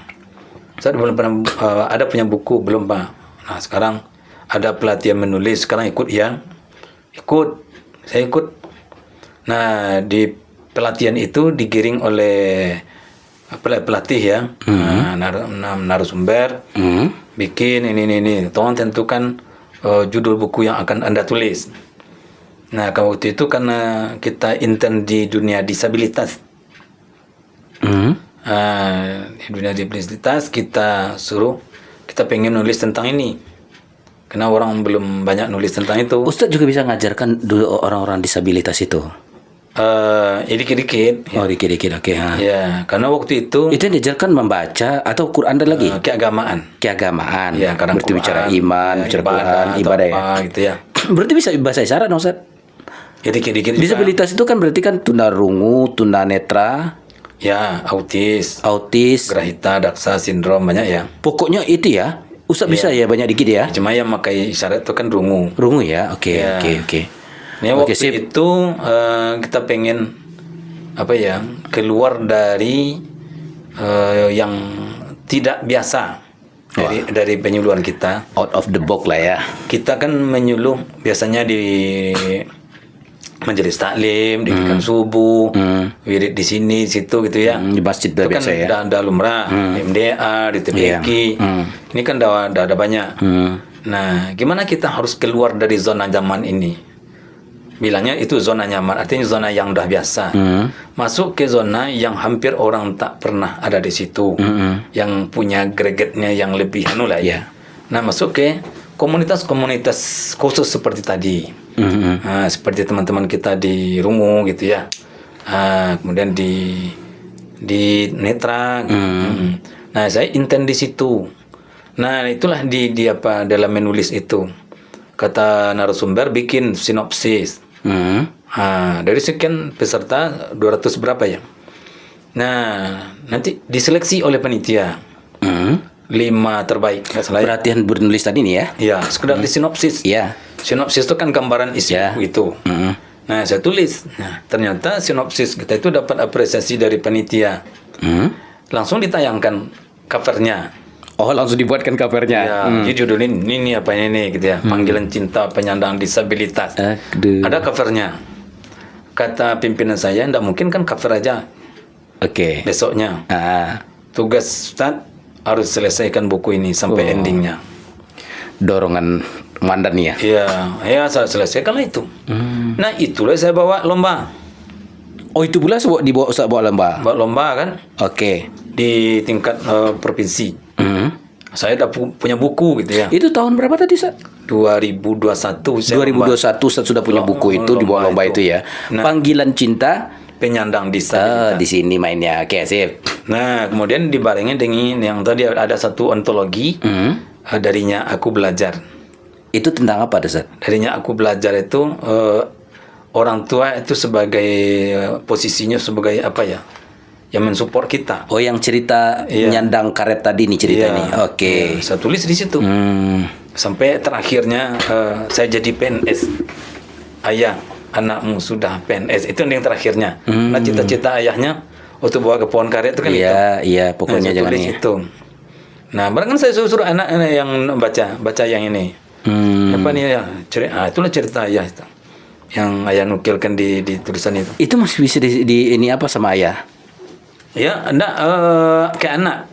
Ustadz belum pernah ada punya buku, belum Pak. Nah, sekarang ada pelatihan menulis, sekarang ikut ya. Saya ikut. Nah, di pelatihan itu digiring oleh pelatih ya. Narasumber. Bikin ini. Tolong tentukan judul buku yang akan Anda tulis. Nah, waktu itu karena kita intern di dunia disabilitas. Di dunia disabilitas kita pengen nulis tentang ini. Karena orang belum banyak nulis tentang itu. Ustadz juga bisa ngajarkan dulu orang-orang disabilitas itu. Dikit-dikit. Dikit-dikit. Oke. Ya, karena waktu itu yang diajarkan membaca atau Quran ada lagi? Keagamaan. Ya, karena berarti bicara iman, bicara Quran, ibadah ya. Gitu ya. Berarti bisa bahasa isyarat dong, Ustaz? Ya, dikit-dikit. Disabilitas itu kan berarti kan tunarungu, tunanetra, ya, autis, grahita, daksa, sindrom banyak ya. Pokoknya itu ya. Ustaz bisa ya banyak dikit ya. Cuma yang pakai isyarat itu kan rungu. Rungu ya. Oke. Nah, waktu itu kita pengen keluar dari yang tidak biasa dari penyuluhan kita. Out of the box lah ya. Kita kan menyuluh biasanya di majelis taklim, didikan subuh, wirid di sini, situ gitu ya. Di masjid itu biasa ya. Kan ada lumrah, MDA, di TPQ. Ini kan ada banyak. Nah, gimana kita harus keluar dari zona nyaman ini? Bilangnya itu zona nyaman, artinya zona yang udah biasa. Masuk ke zona yang hampir orang tak pernah ada di situ. Yang punya gregetnya yang lebih ya. Nah, masuk ke komunitas-komunitas khusus seperti tadi. Seperti teman-teman kita di Rungu gitu ya. Kemudian di Netra. Nah, saya intern di situ. Nah, itulah dalam menulis itu. Kata narasumber bikin sinopsis. Dari sekian peserta 200 berapa ya. Nah, nanti diseleksi oleh panitia. 5 terbaik. Perhatian bernulis tadi nih ya. Ya, sekedar di sinopsis. Ya. Sinopsis itu kan gambaran isi itu. Nah, saya tulis. Nah, ternyata sinopsis kita itu dapat apresiasi dari panitia. Langsung ditayangkan covernya. Oh, langsung dibuatkan covernya. Ya, jadi judulnya ini apa ini gitu ya. Panggilan Cinta Penyandang Disabilitas. Aduh. Ada covernya. Kata pimpinan saya, enggak mungkin kan cover aja. Oke. Besoknya Ah, tugas Ustaz harus selesaikan buku ini sampai endingnya. dorongan mandan ya. Iya, saya selesaikanlah itu. Nah, itulah saya bawa lomba. Oh, itu pula dibawa Ustaz bawa lomba. Bawa lomba kan Oke. di tingkat provinsi. Saya udah punya buku gitu ya. Itu tahun berapa tadi, Ustaz? 2021 saya 2021 Ustaz sudah punya buku itu di bawah lomba itu ya. Nah. Panggilan Cinta penyandang disabilitas. di sini mainnya. Oke, sip. Nah, kemudian dibarengi dengan yang tadi ada satu ontologi darinya aku belajar. Itu tentang apa, Ustaz? Darinya aku belajar itu orang tua itu sebagai posisinya sebagai apa ya? Yang mensupport kita. Oh, yang cerita Iya. nyandang karet tadi nih cerita Iya. nih. Oke. Iya, saya tulis di situ. Sampai terakhirnya saya jadi PNS. Ayah, anakmu sudah PNS. Itu yang terakhirnya. Nah, cita-cita ayahnya waktu bawa ke pohon karet itu kan itu. Iya, pokoknya Nah, saya jangan tulis ya. itu. Nah, barangkali saya suruh anak yang baca yang ini. Apa nih ya? Itulah cerita ayah itu. Yang ayah nukilkan di tulisan itu. Itu masih bisa di ini apa sama ayah? Ya, enggak kayak anak.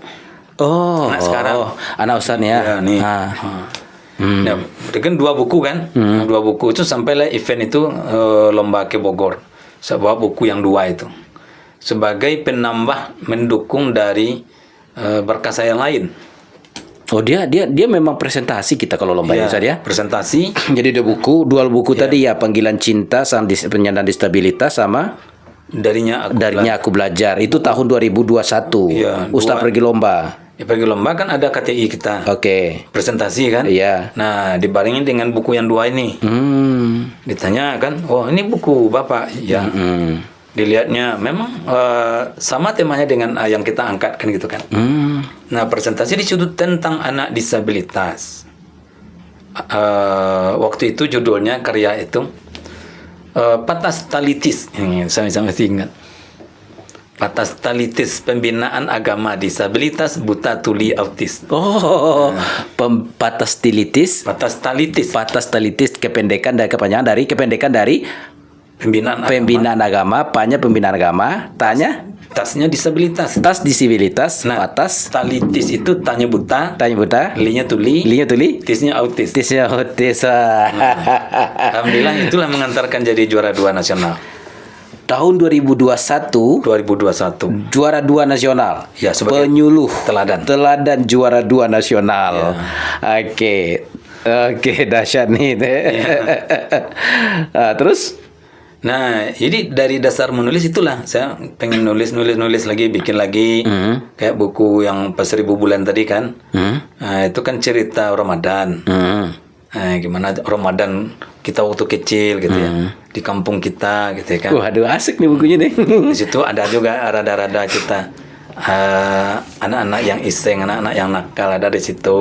Oh, Anak sekarang. anak Ustaz ya. Ya, nih. Nah, itu kan 2 buku kan? 2 buku itu sampailah event itu lomba ke Bogor. Saya bawa buku yang 2 itu. Sebagai penambah mendukung dari berkas saya yang lain. Oh, dia memang presentasi kita kalau lomba ini Ustaz ya. Presentasi. Jadi ada dua buku tadi ya, Panggilan Cinta sang penyandang disabilitas sama Darinya aku belajar. Itu tahun 2021. Iya, Ustaz 2. pergi lomba. Ya, bagi lomba kan ada KTI kita. Oke. Presentasi kan? Iya. Nah, dibarengin dengan buku yang 2 ini. Ditanya kan, oh ini buku Bapak. Ya. Dilihatnya memang sama temanya dengan yang kita angkat kan gitu kan. Nah, presentasi di sudut tentang anak disabilitas. Waktu itu judulnya karya itu Patastalitis. Ini saya masih ingat. Patastalitis, pembinaan agama disabilitas buta tuli autis. Oh, patastilitis. Patastalitis, Kependekan dari pembinaan agama, panya pembinaan agama, tanya tasnya disabilitas. tas disabilitas, Nah, patas talitis itu tanya buta, tanya buta, linya tuli, tisnya autis. tisnya autis. Alhamdulillah itulah mengantarkan jadi juara 2 nasional. Tahun 2021 2021. juara 2 nasional. Ya, sebagai penyuluh teladan juara 2 nasional. Ya. Oke, dahsyat nih. Terus Nah, jadi dari dasar menulis itulah saya pengen nulis lagi, bikin lagi kayak buku yang pas 1000 bulan tadi kan. Nah, itu kan cerita Ramadan. Nah, gimana Ramadan kita waktu kecil gitu ya, di kampung kita gitu ya kan. waduh, asik nih bukunya nih. Di situ ada juga rada-rada kita anak-anak yang iseng, anak-anak yang nakal ada di situ,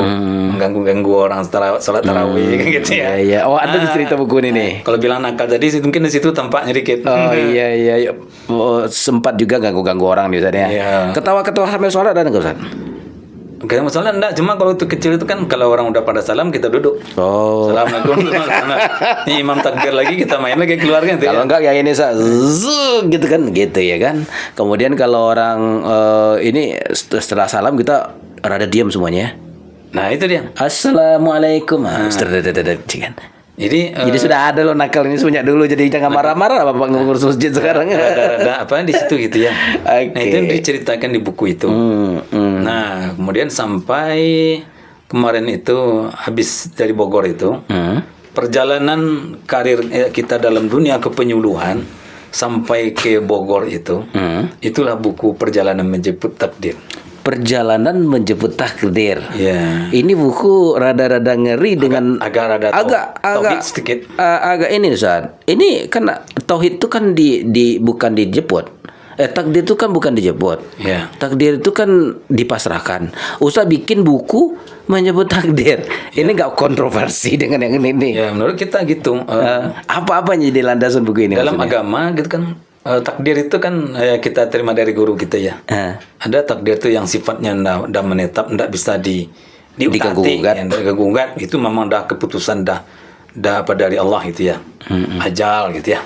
mengganggu-ganggu orang setelah sholat tarawih gitu ya. Iya. Oh, ada di cerita buku ini nih. Kalau bilang nakal tadi mungkin di situ tampaknya dikit. Oh iya. Oh, sempat juga ganggu-ganggu orang nih Ustaz ya. Iya. Ketawa-ketawa sambil sholat ada nggak Ustaz? Gak masalah enggak, cuma kalau itu kecil itu kan kalau orang udah pada salam kita duduk. Oh. Assalamualaikum. Ini imam takbir lagi kita main lagi keluarga itu. Kalau enggak kayak ini gitu kan, gitu ya kan. Kemudian kalau orang ini setelah salam kita rada diam semuanya. Nah, itu dia. Assalamualaikum. Kan. Jadi sudah ada loh nakal ini semenjak dulu, jadi jangan marah-marah Bapak ngurus masjid sekarang. ada apa di situ gitu ya. Oke. Nah, itu yang diceritakan di buku itu. Nah, kemudian sampai kemarin itu habis dari Bogor itu, perjalanan karir kita dalam dunia kepenyuluhan sampai ke Bogor itu, itulah buku Perjalanan Menjemput Takdir. Perjalanan Menjemput Takdir. Ya. Ini buku rada-rada ngeri dengan agak tauhid sedikit. Agak ini Ustaz. Ini kan tauhid itu kan bukan dijemput. Takdir itu kan bukan dijemput. Ya. Takdir itu kan dipasrahkan. Ustaz bikin buku menyebut takdir. Ini enggak kontroversi dengan yang ini nih. Ya, menurut kita gitu. Apa-apa yang jadi landasan buku ini Dalam maksudnya? agama gitu kan takdir itu kan kita terima dari guru kita ya. Ada takdir itu yang sifatnya ndak menetap, ndak bisa diutak-atik, ndak gugat. Itu memang dah keputusan dah apa dari Allah itu ya. Ajal gitu ya.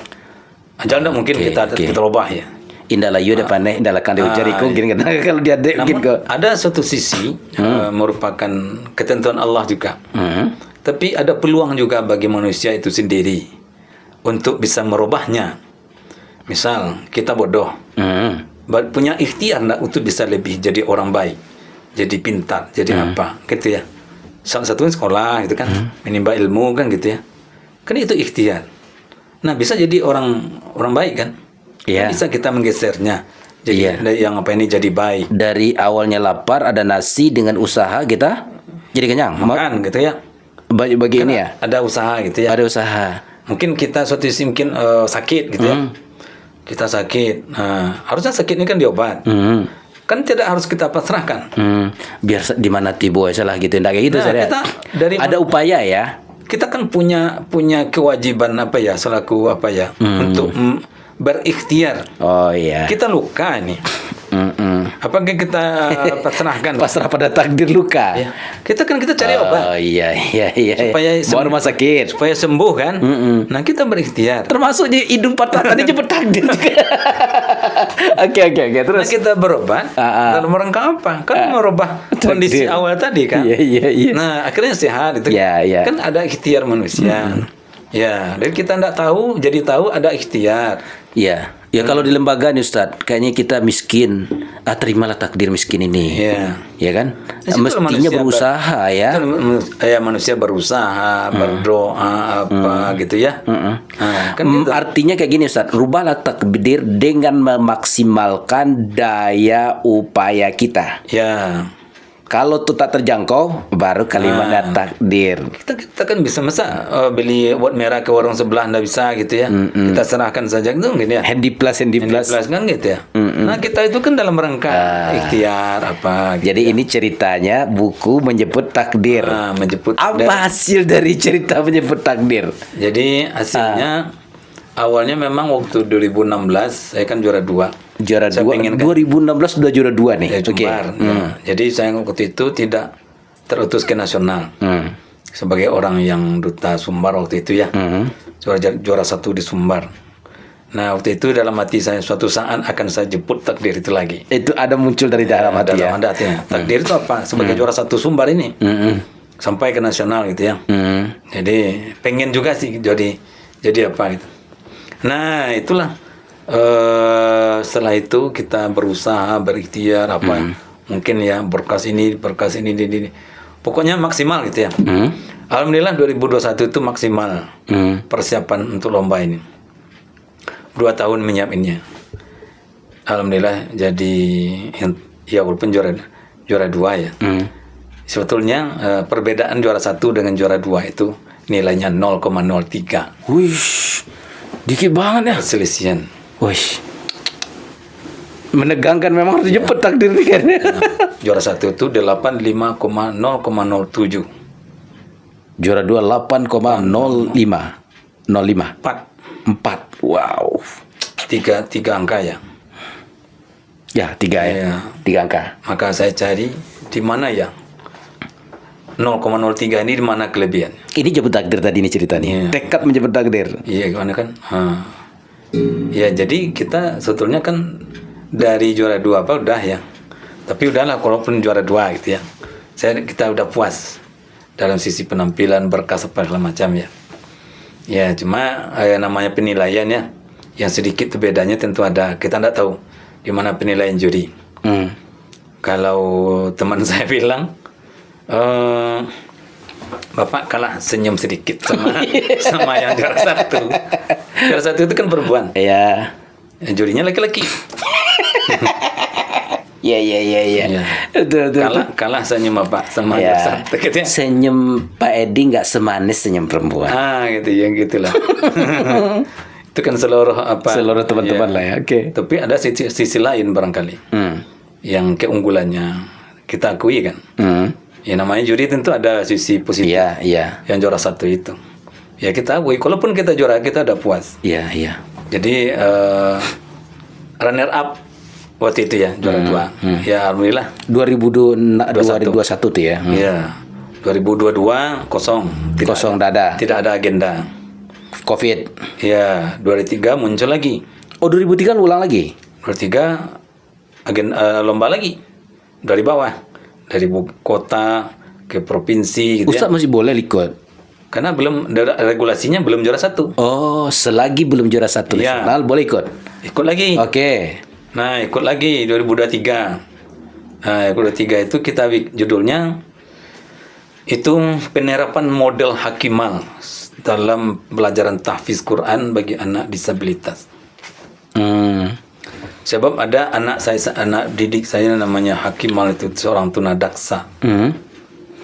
Ajal ndak mungkin kita rubah ya. Indalah yuda paneh, indalah kan diujariku gini kan. Kalau dia ada satu sisi merupakan ketentuan Allah juga. Tapi ada peluang juga bagi manusia itu sendiri untuk bisa merubahnya. Misal kita bodoh, punya ikhtiar untuk bisa lebih jadi orang baik, jadi pintar, jadi apa, gitu ya. Salah satunya sekolah, gitu kan, menimba ilmu kan, gitu ya. Kan itu ikhtiar. Nah bisa jadi orang baik kan? Yeah. Bisa kita menggesernya. Jadi yang apa ini jadi baik. Dari awalnya lapar ada nasi dengan usaha kita jadi kenyang. Makan gitu ya. Bagi ini ya. Ada usaha gitu ya. Ada usaha. Mungkin kita suatu sisi mungkin sakit gitu ya. Kita sakit, harusnya sakit ini kan diobat, kan tidak harus kita pasrahkan. Biar di mana tibo salah gitu, enggak kayak gitu. Kita ada upaya ya. Kita kan punya kewajiban apa ya, selaku apa ya, untuk berikhtiar. Oh iya. Kita luka nih. Apakah kita pasrahkan? Pasrah pada takdir luka. Ya. Kita cari obat. Oh iya. Supaya bawa rumah sakit. Supaya sembuh kan. Nah kita berikhtiar. Termasuk hidung patah tadi jemput takdir juga. Oke. Terus. Nah kita berobat. Dalam rangka apa? Kan merubah kondisi awal tadi kan. Iya. Nah akhirnya sehat itu. Iya. Kan ada ikhtiar manusia. Ya, dan kita tidak tahu, jadi tahu ada ikhtiar. Iya. Ya kalau di lembaga nih Ustaz, kayaknya kita miskin. Terimalah takdir miskin ini. Iya. Ya kan? Nah, mestinya berusaha ya. Ya manusia berusaha, berdoa apa gitu ya. Kan gitu. Artinya kayak gini Ustaz, rubahlah takdir dengan memaksimalkan daya upaya kita. Ya. Kalau itu tak terjangkau, baru kalimatnya takdir. Kita kan bisa masa beli obat merah ke warung sebelah ndak bisa gitu ya. Kita serahkan saja gitu gini ya. Handy plus kan gitu ya. Nah kita itu kan dalam rangka ikhtiar apa. Gitu jadi ini ceritanya buku menyebut takdir. Apa hasil dari cerita menyebut takdir? Jadi hasilnya awalnya memang waktu 2016 saya kan juara 2. Juara 2. 2016 sudah juara 2 nih. Jadi saya waktu itu tidak terutus ke nasional. Sebagai orang yang duta Sumbar waktu itu ya. Juara 1 di Sumbar. Nah, waktu itu dalam hati saya suatu saat akan saya jemput takdir itu lagi. Itu ada muncul dari dalam hati ya. Dalam hati. Takdir itu apa? Sebagai juara 1 Sumbar ini. Sampai ke nasional gitu ya. Jadi pengen juga sih jadi apa gitu. Nah, itulah setelah itu kita berusaha berikhtiar apa mungkin ya berkas ini pokoknya maksimal gitu ya. Alhamdulillah 2021 itu maksimal persiapan untuk lomba ini 2 tahun menyiapinnya. Alhamdulillah jadi ya walaupun juara 2 ya. Sebetulnya perbedaan juara 1 dengan juara 2 itu nilainya 0,03. Wih, dikit banget ya perselisihan. Wih, menegangkan memang harus jemput takdir nih kan. Juara 1 itu 85,0,07. Juara 2 8,05. 05. 4. Wow. 3 angka ya. Ya, 3 ya. 3 angka. Maka saya cari di mana ya 0,03 ini di mana kelebihan. Ini jemput takdir tadi nih ceritanya. Tekad menjemput takdir. Iya, gimana kan? Ya jadi kita sebetulnya kan dari juara 2 apa udah ya. Tapi udahlah kalaupun juara 2 gitu ya. Kita udah puas dalam sisi penampilan berkas apa segala macam ya. Ya cuma namanya penilaian ya. Yang sedikit bedanya tentu ada. Kita tidak tahu di mana penilaian juri. Kalau teman saya bilang Bapak kalah senyum sedikit sama yang juara 1. Juara 1 itu kan perempuan. Iya. Jurinya laki-laki. Iya. Betul. Kalah senyum Bapak sama juara 1 gitu ya. Senyum Pak Edi nggak semanis senyum perempuan. Gitu ya gitulah. Itu kan seluruh teman-teman lah ya. Oke. Tapi ada sisi lain barangkali. Yang keunggulannya kita akui kan. Ya namanya juri tentu ada sisi positif. Iya. Yang juara 1 itu. Ya kita akui, walaupun kita juara kita udah puas. Iya. Jadi runner up waktu itu ya, juara 2. Ya alhamdulillah. 2021 tuh ya. Iya. 2022 kosong. Kosong dada. Tidak ada agenda. Covid. Ya, 2023 muncul lagi. Oh, 2003 ulang lagi. 2023 lomba lagi dari bawah, dari ibu kota ke provinsi gitu Ustaz ya. masih boleh ikut. Karena regulasinya belum juara 1. Oh, selagi belum juara 1 Iya. nasional boleh ikut. Ikut lagi. Oke. Nah, ikut lagi 2023. Nah, 2023 itu kita judulnya itu penerapan model Hakimal dalam pelajaran tahfiz Quran bagi anak disabilitas. Sebab ada anak didik saya namanya Hakimal, itu seorang tunadaksa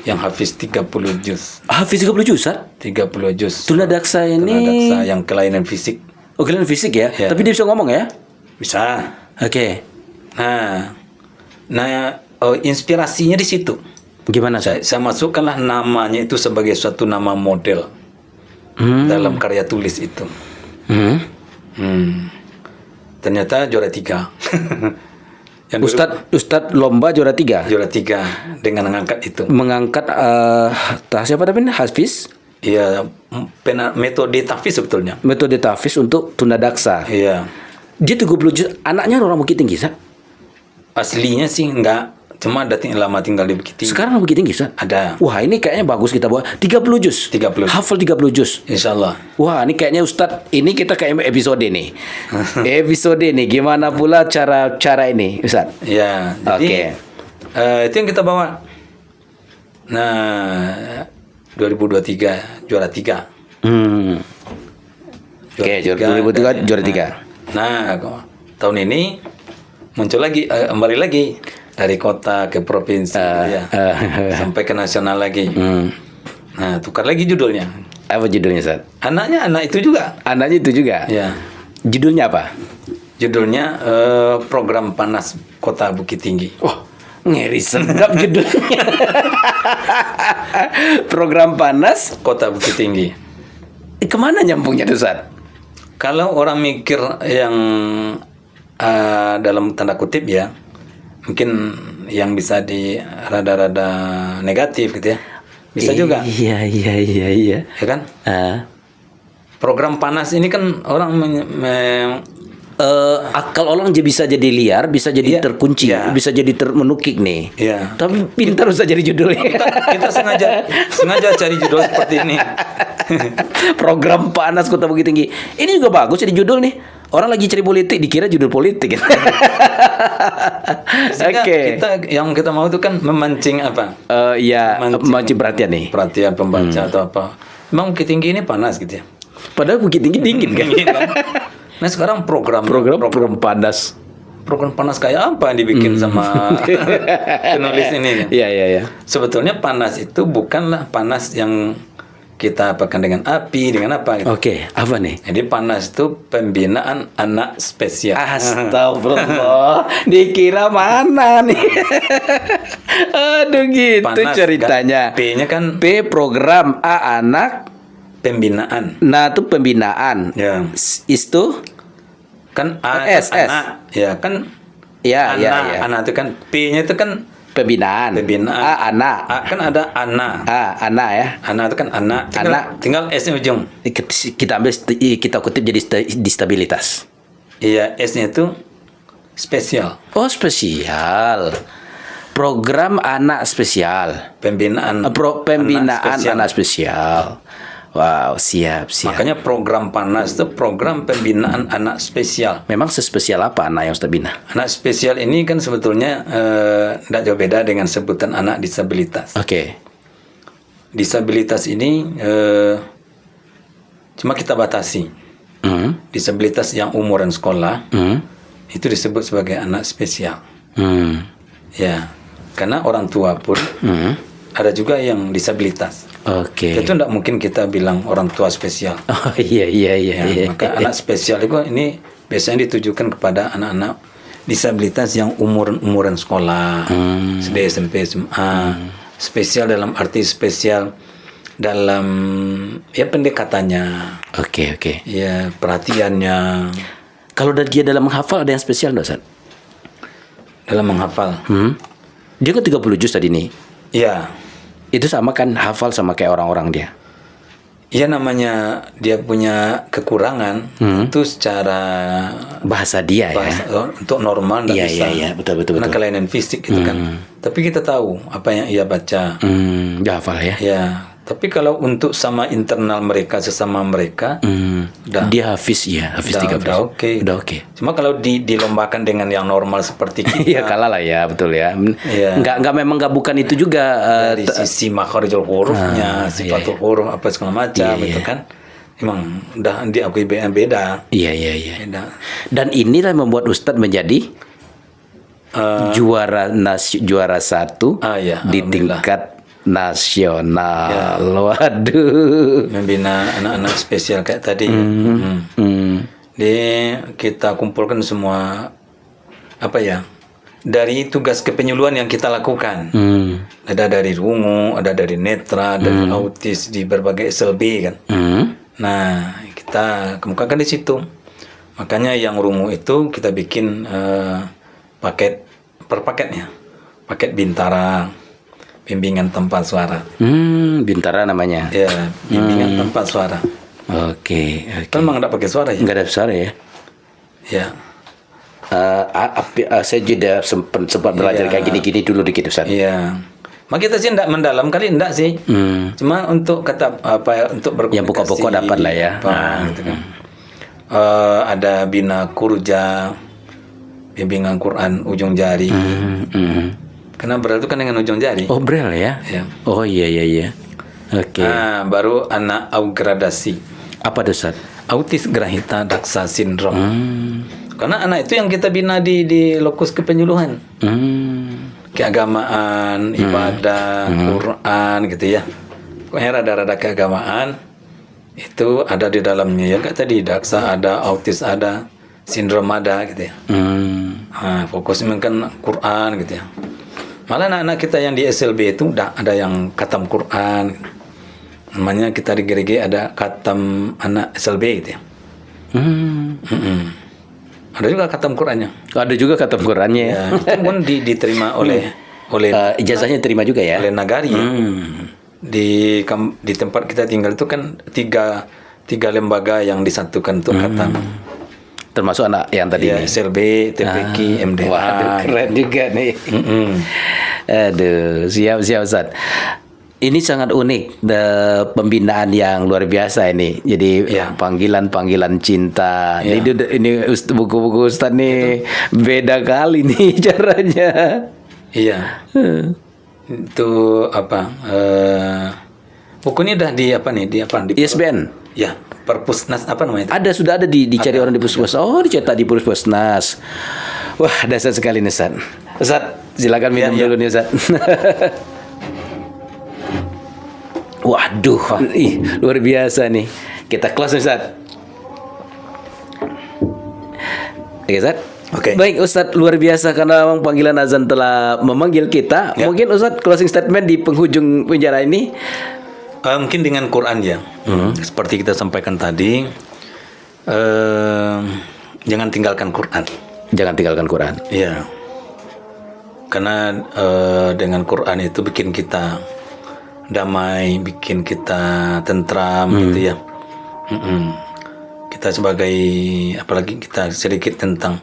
yang hafiz 30 juz. Hafiz 30 juz, Ustaz? 30 juz. Tunadaksa ini Tunadaksa yang kelainan fisik. Oh, kelainan fisik ya? Ya. Tapi dia bisa ngomong ya? Bisa. Oke. Nah, inspirasinya di situ. Gimana, Ustaz? Saya masukkanlah namanya itu sebagai suatu nama model dalam karya tulis itu. Ternyata juara 3. Yang Ustadz lomba juara 3. juara 3 dengan mengangkat itu. Mengangkat siapa namanya? Hafiz? Iya, metode tahfiz sebetulnya. Metode tahfiz untuk tunadaksa. Iya. Dia 30 juz. Anaknya orang Bukit Tinggi, Ustaz? Aslinya sih enggak, cuma lama tinggal di Bukit Tinggi. Sekarang Bukit Tinggi, Ustaz? Ada. Wah, ini kayaknya bagus kita bawa 30 juz. 30. Hafal 30 juz. Insyaallah. Wah, ini kayaknya Ustadz, ini kita kayak episode nih. Episode nih, gimana pula cara ini, Ustadz? Ya, jadi itu yang kita bawa. Nah, 2023 juara 3. Oke, 2003 juara 3. Nah, tahun ini muncul lagi, kembali lagi dari kota ke provinsi, ya, sampai ke nasional lagi. Nah, tukar lagi judulnya. Apa judulnya, Ustaz? Anaknya anak itu juga. Anaknya itu juga? Ya. Judulnya apa? Judulnya Program Panas Kota Bukit Tinggi. Wah, ngeri sedap judulnya. Program Panas Kota Bukit Tinggi. Kemana nyambungnya tuh, Ustaz? Kalau orang mikir yang dalam tanda kutip ya, mungkin yang bisa di rada-rada negatif gitu ya. Bisa juga. Iya. Ya kan? Program panas ini kan orang akal orang bisa jadi liar, bisa jadi terkunci, bisa jadi menukik nih. Iya. Tapi pintar usah jadi judulnya. Kita sengaja cari judul seperti ini. Program panas Kota Bukit Tinggi. Ini juga bagus jadi judul nih. Orang lagi cari politik dikira judul politik. Oke. Kita mau itu kan memancing apa? Memancing perhatian nih. Perhatian pembaca atau apa. Memang Bukit Tinggi ini panas gitu ya. Padahal Bukit Tinggi dingin kan. Nah sekarang program panas. Program panas kayak apa yang dibikin sama penulis ini? Iya. Sebetulnya panas itu bukanlah panas yang kita apakan dengan api, dengan apa gitu. Oke, apa nih? Jadi panas itu pembinaan anak spesial. Astagfirullah. Dikira mana nih? Aduh gitu panas, ceritanya. P-nya kan P program, A anak, pembinaan. Nah itu pembinaan. Ya. Itu kan A S. Anak. Ya kan. Ya. Anak itu kan P-nya itu kan Pembinaan. A anak. A kan ada anak. Anak ya. Anak itu kan anak. Tinggal S-nya ujung. Kita kutip jadi disabilitas. Iya, S-nya itu spesial. Oh, spesial. Program anak spesial. Pembinaan anak spesial. Wow, siap. Makanya program panas itu program pembinaan anak spesial. Memang sespesial apa anak yang Ustaz bina? Anak spesial ini kan sebetulnya tidak jauh beda dengan sebutan anak disabilitas. Oke. Disabilitas ini cuma kita batasi. Disabilitas yang umuran sekolah itu disebut sebagai anak spesial. Ya, karena orang tua pun ada juga yang disabilitas. Oke. Itu tidak mungkin kita bilang orang tua spesial. Oh iya. Maka anak spesial itu ini biasanya ditujukan kepada anak-anak disabilitas yang umuran sekolah, SD, SMP, SMA. Spesial dalam arti spesial dalam pendekatannya. Oke. Ya perhatiannya. Kalau dia dalam menghafal ada yang spesial nggak, Ustaz? Dalam menghafal. Dia kan 30 juz tadi nih. Iya. Itu sama kan hafal sama kayak orang-orang dia. Iya, namanya dia punya kekurangan itu secara Bahasa dia bahasa, ya. untuk normal nggak Iya, bisa. iya, betul. Karena kelainan fisik gitu kan. Tapi kita tahu apa yang ia baca. Dia hafal ya. Ya, tapi kalau untuk sama internal mereka, sesama mereka, udah, Dia hafiz ya, hafiz 13. udah oke. Udah oke. Cuma kalau dilombakan dengan yang normal seperti Iya, kita, kalah lah ya, betul ya. Iya. Memang bukan itu juga. dari sisi makharijul hurufnya, sifatul huruf apa segala macam Iya, itu kan, emang udah diakui beda. Iya. Beda. Dan inilah yang membuat Ustadz menjadi juara satu Iya, di alhamdulillah. tingkat nasional. Waduh. Membina anak-anak spesial kayak tadi. Jadi kita kumpulkan semua dari tugas kepenyuluhan yang kita lakukan. Ada dari rungu, ada dari netra, dari autis di berbagai SLB kan. Nah, kita kemukakan di situ. Makanya yang rungu itu kita bikin paket per paketnya. Paket Bintara, bimbingan tanpa suara. Bintara namanya. Ya, bimbingan tanpa suara. Oke. Kan memang nggak pakai suara ya? Nggak ada suara ya. Ya. Saya juga sempat belajar kayak gini-gini dulu dikit Ustaz. Iya. Mak kita sih enggak mendalam kali enggak sih. Cuma untuk untuk berkomunikasi. Yang pokok-pokok dapat lah ya. Gitu kan. Ada Bina Kurja, bimbingan Quran ujung jari. Karena Braille itu kan dengan ujung jari. Oh, Braille ya? Ya. Oh iya. Oke. Nah, baru anak augradasi. Apa tuh Ustaz? Autis Grahita Daksa Sindrom. Karena anak itu yang kita bina di lokus kepenyuluhan. Keagamaan, ibadah, Quran gitu ya. Pokoknya rada-rada keagamaan itu ada di dalamnya ya. Kayak tadi daksa ada, autis ada, sindrom ada gitu ya. Nah, fokusnya kan Quran gitu ya. Malah anak-anak kita yang di SLB itu udah ada yang khatam Quran. Namanya kita di GRG ada khatam anak SLB gitu ya. Ada juga khatam Qurannya. Ada juga khatam Qurannya ya. Ya, itu pun diterima oleh ijazahnya terima juga ya. oleh Nagari. Di tempat kita tinggal itu kan tiga lembaga yang disatukan untuk khatam. Termasuk anak yang tadi Ya, nih. SLB, TPQ, MDA. Waduh, keren juga nih. Aduh, siap Ustaz. Ini sangat unik, pembinaan yang luar biasa ini. Jadi panggilan-panggilan cinta. Ini buku-buku Ustaz nih beda kali nih caranya. Iya. Itu buku ini udah di ISBN. Ya, Perpusnas apa namanya itu? Sudah ada dicari orang di Puskesmas. Oh, dicetak di Puskesmas. Wah, dasar sekali nih Ustaz. Ustaz, silakan minum dulu nih Ustaz. Waduh, luar biasa nih. Kita close Ustaz. Oke Ustaz. Oke. Baik Ustaz, luar biasa karena memang panggilan azan telah memanggil kita. Mungkin Ustaz closing statement di penghujung penjara ini. Mungkin dengan Quran ya. Seperti kita sampaikan tadi, jangan tinggalkan Quran. Jangan tinggalkan Quran. Iya. Karena dengan Quran itu bikin kita damai, bikin kita tentram gitu ya. Kita sebagai, apalagi kita sedikit tentang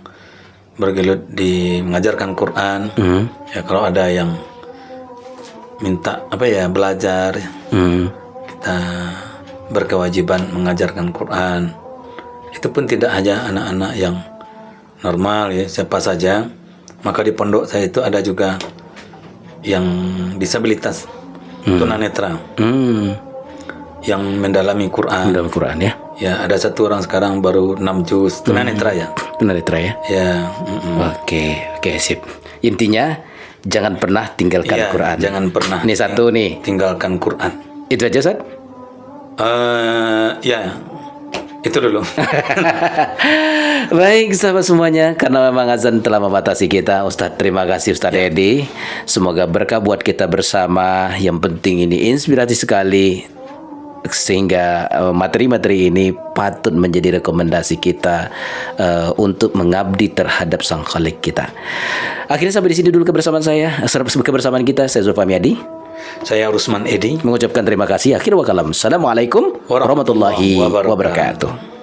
bergelut di mengajarkan Quran. Ya, kalau ada yang minta belajar, kita berkewajiban mengajarkan Quran. Itu pun tidak hanya anak-anak yang normal ya, siapa saja. Maka di pondok saya itu ada juga yang disabilitas, tunanetra, yang mendalami Quran. Dalam Quran ya. Ya, ada satu orang sekarang baru 6 juz tunanetra ya. Tunanetra ya. Ya. Oke, sip. Intinya jangan pernah tinggalkan Ya, Quran. jangan pernah. Ini satu nih. Tinggalkan Quran. Itu aja, Ustaz? Ya. Itu dulu. Baik sahabat semuanya, karena memang azan telah membatasi kita, Ustadz terima kasih Ustadz Edi. Semoga berkah buat kita bersama. Yang penting ini inspirasi sekali. sehingga materi-materi ini patut menjadi rekomendasi kita untuk mengabdi terhadap Sang Khalik kita. Akhirnya sampai di sini dulu kebersamaan kita. Saya Zulfami Adi. Saya Rusman Edi. Mengucapkan terima kasih. Akhir wa kalam. Assalamualaikum warahmatullahi wabarakatuh.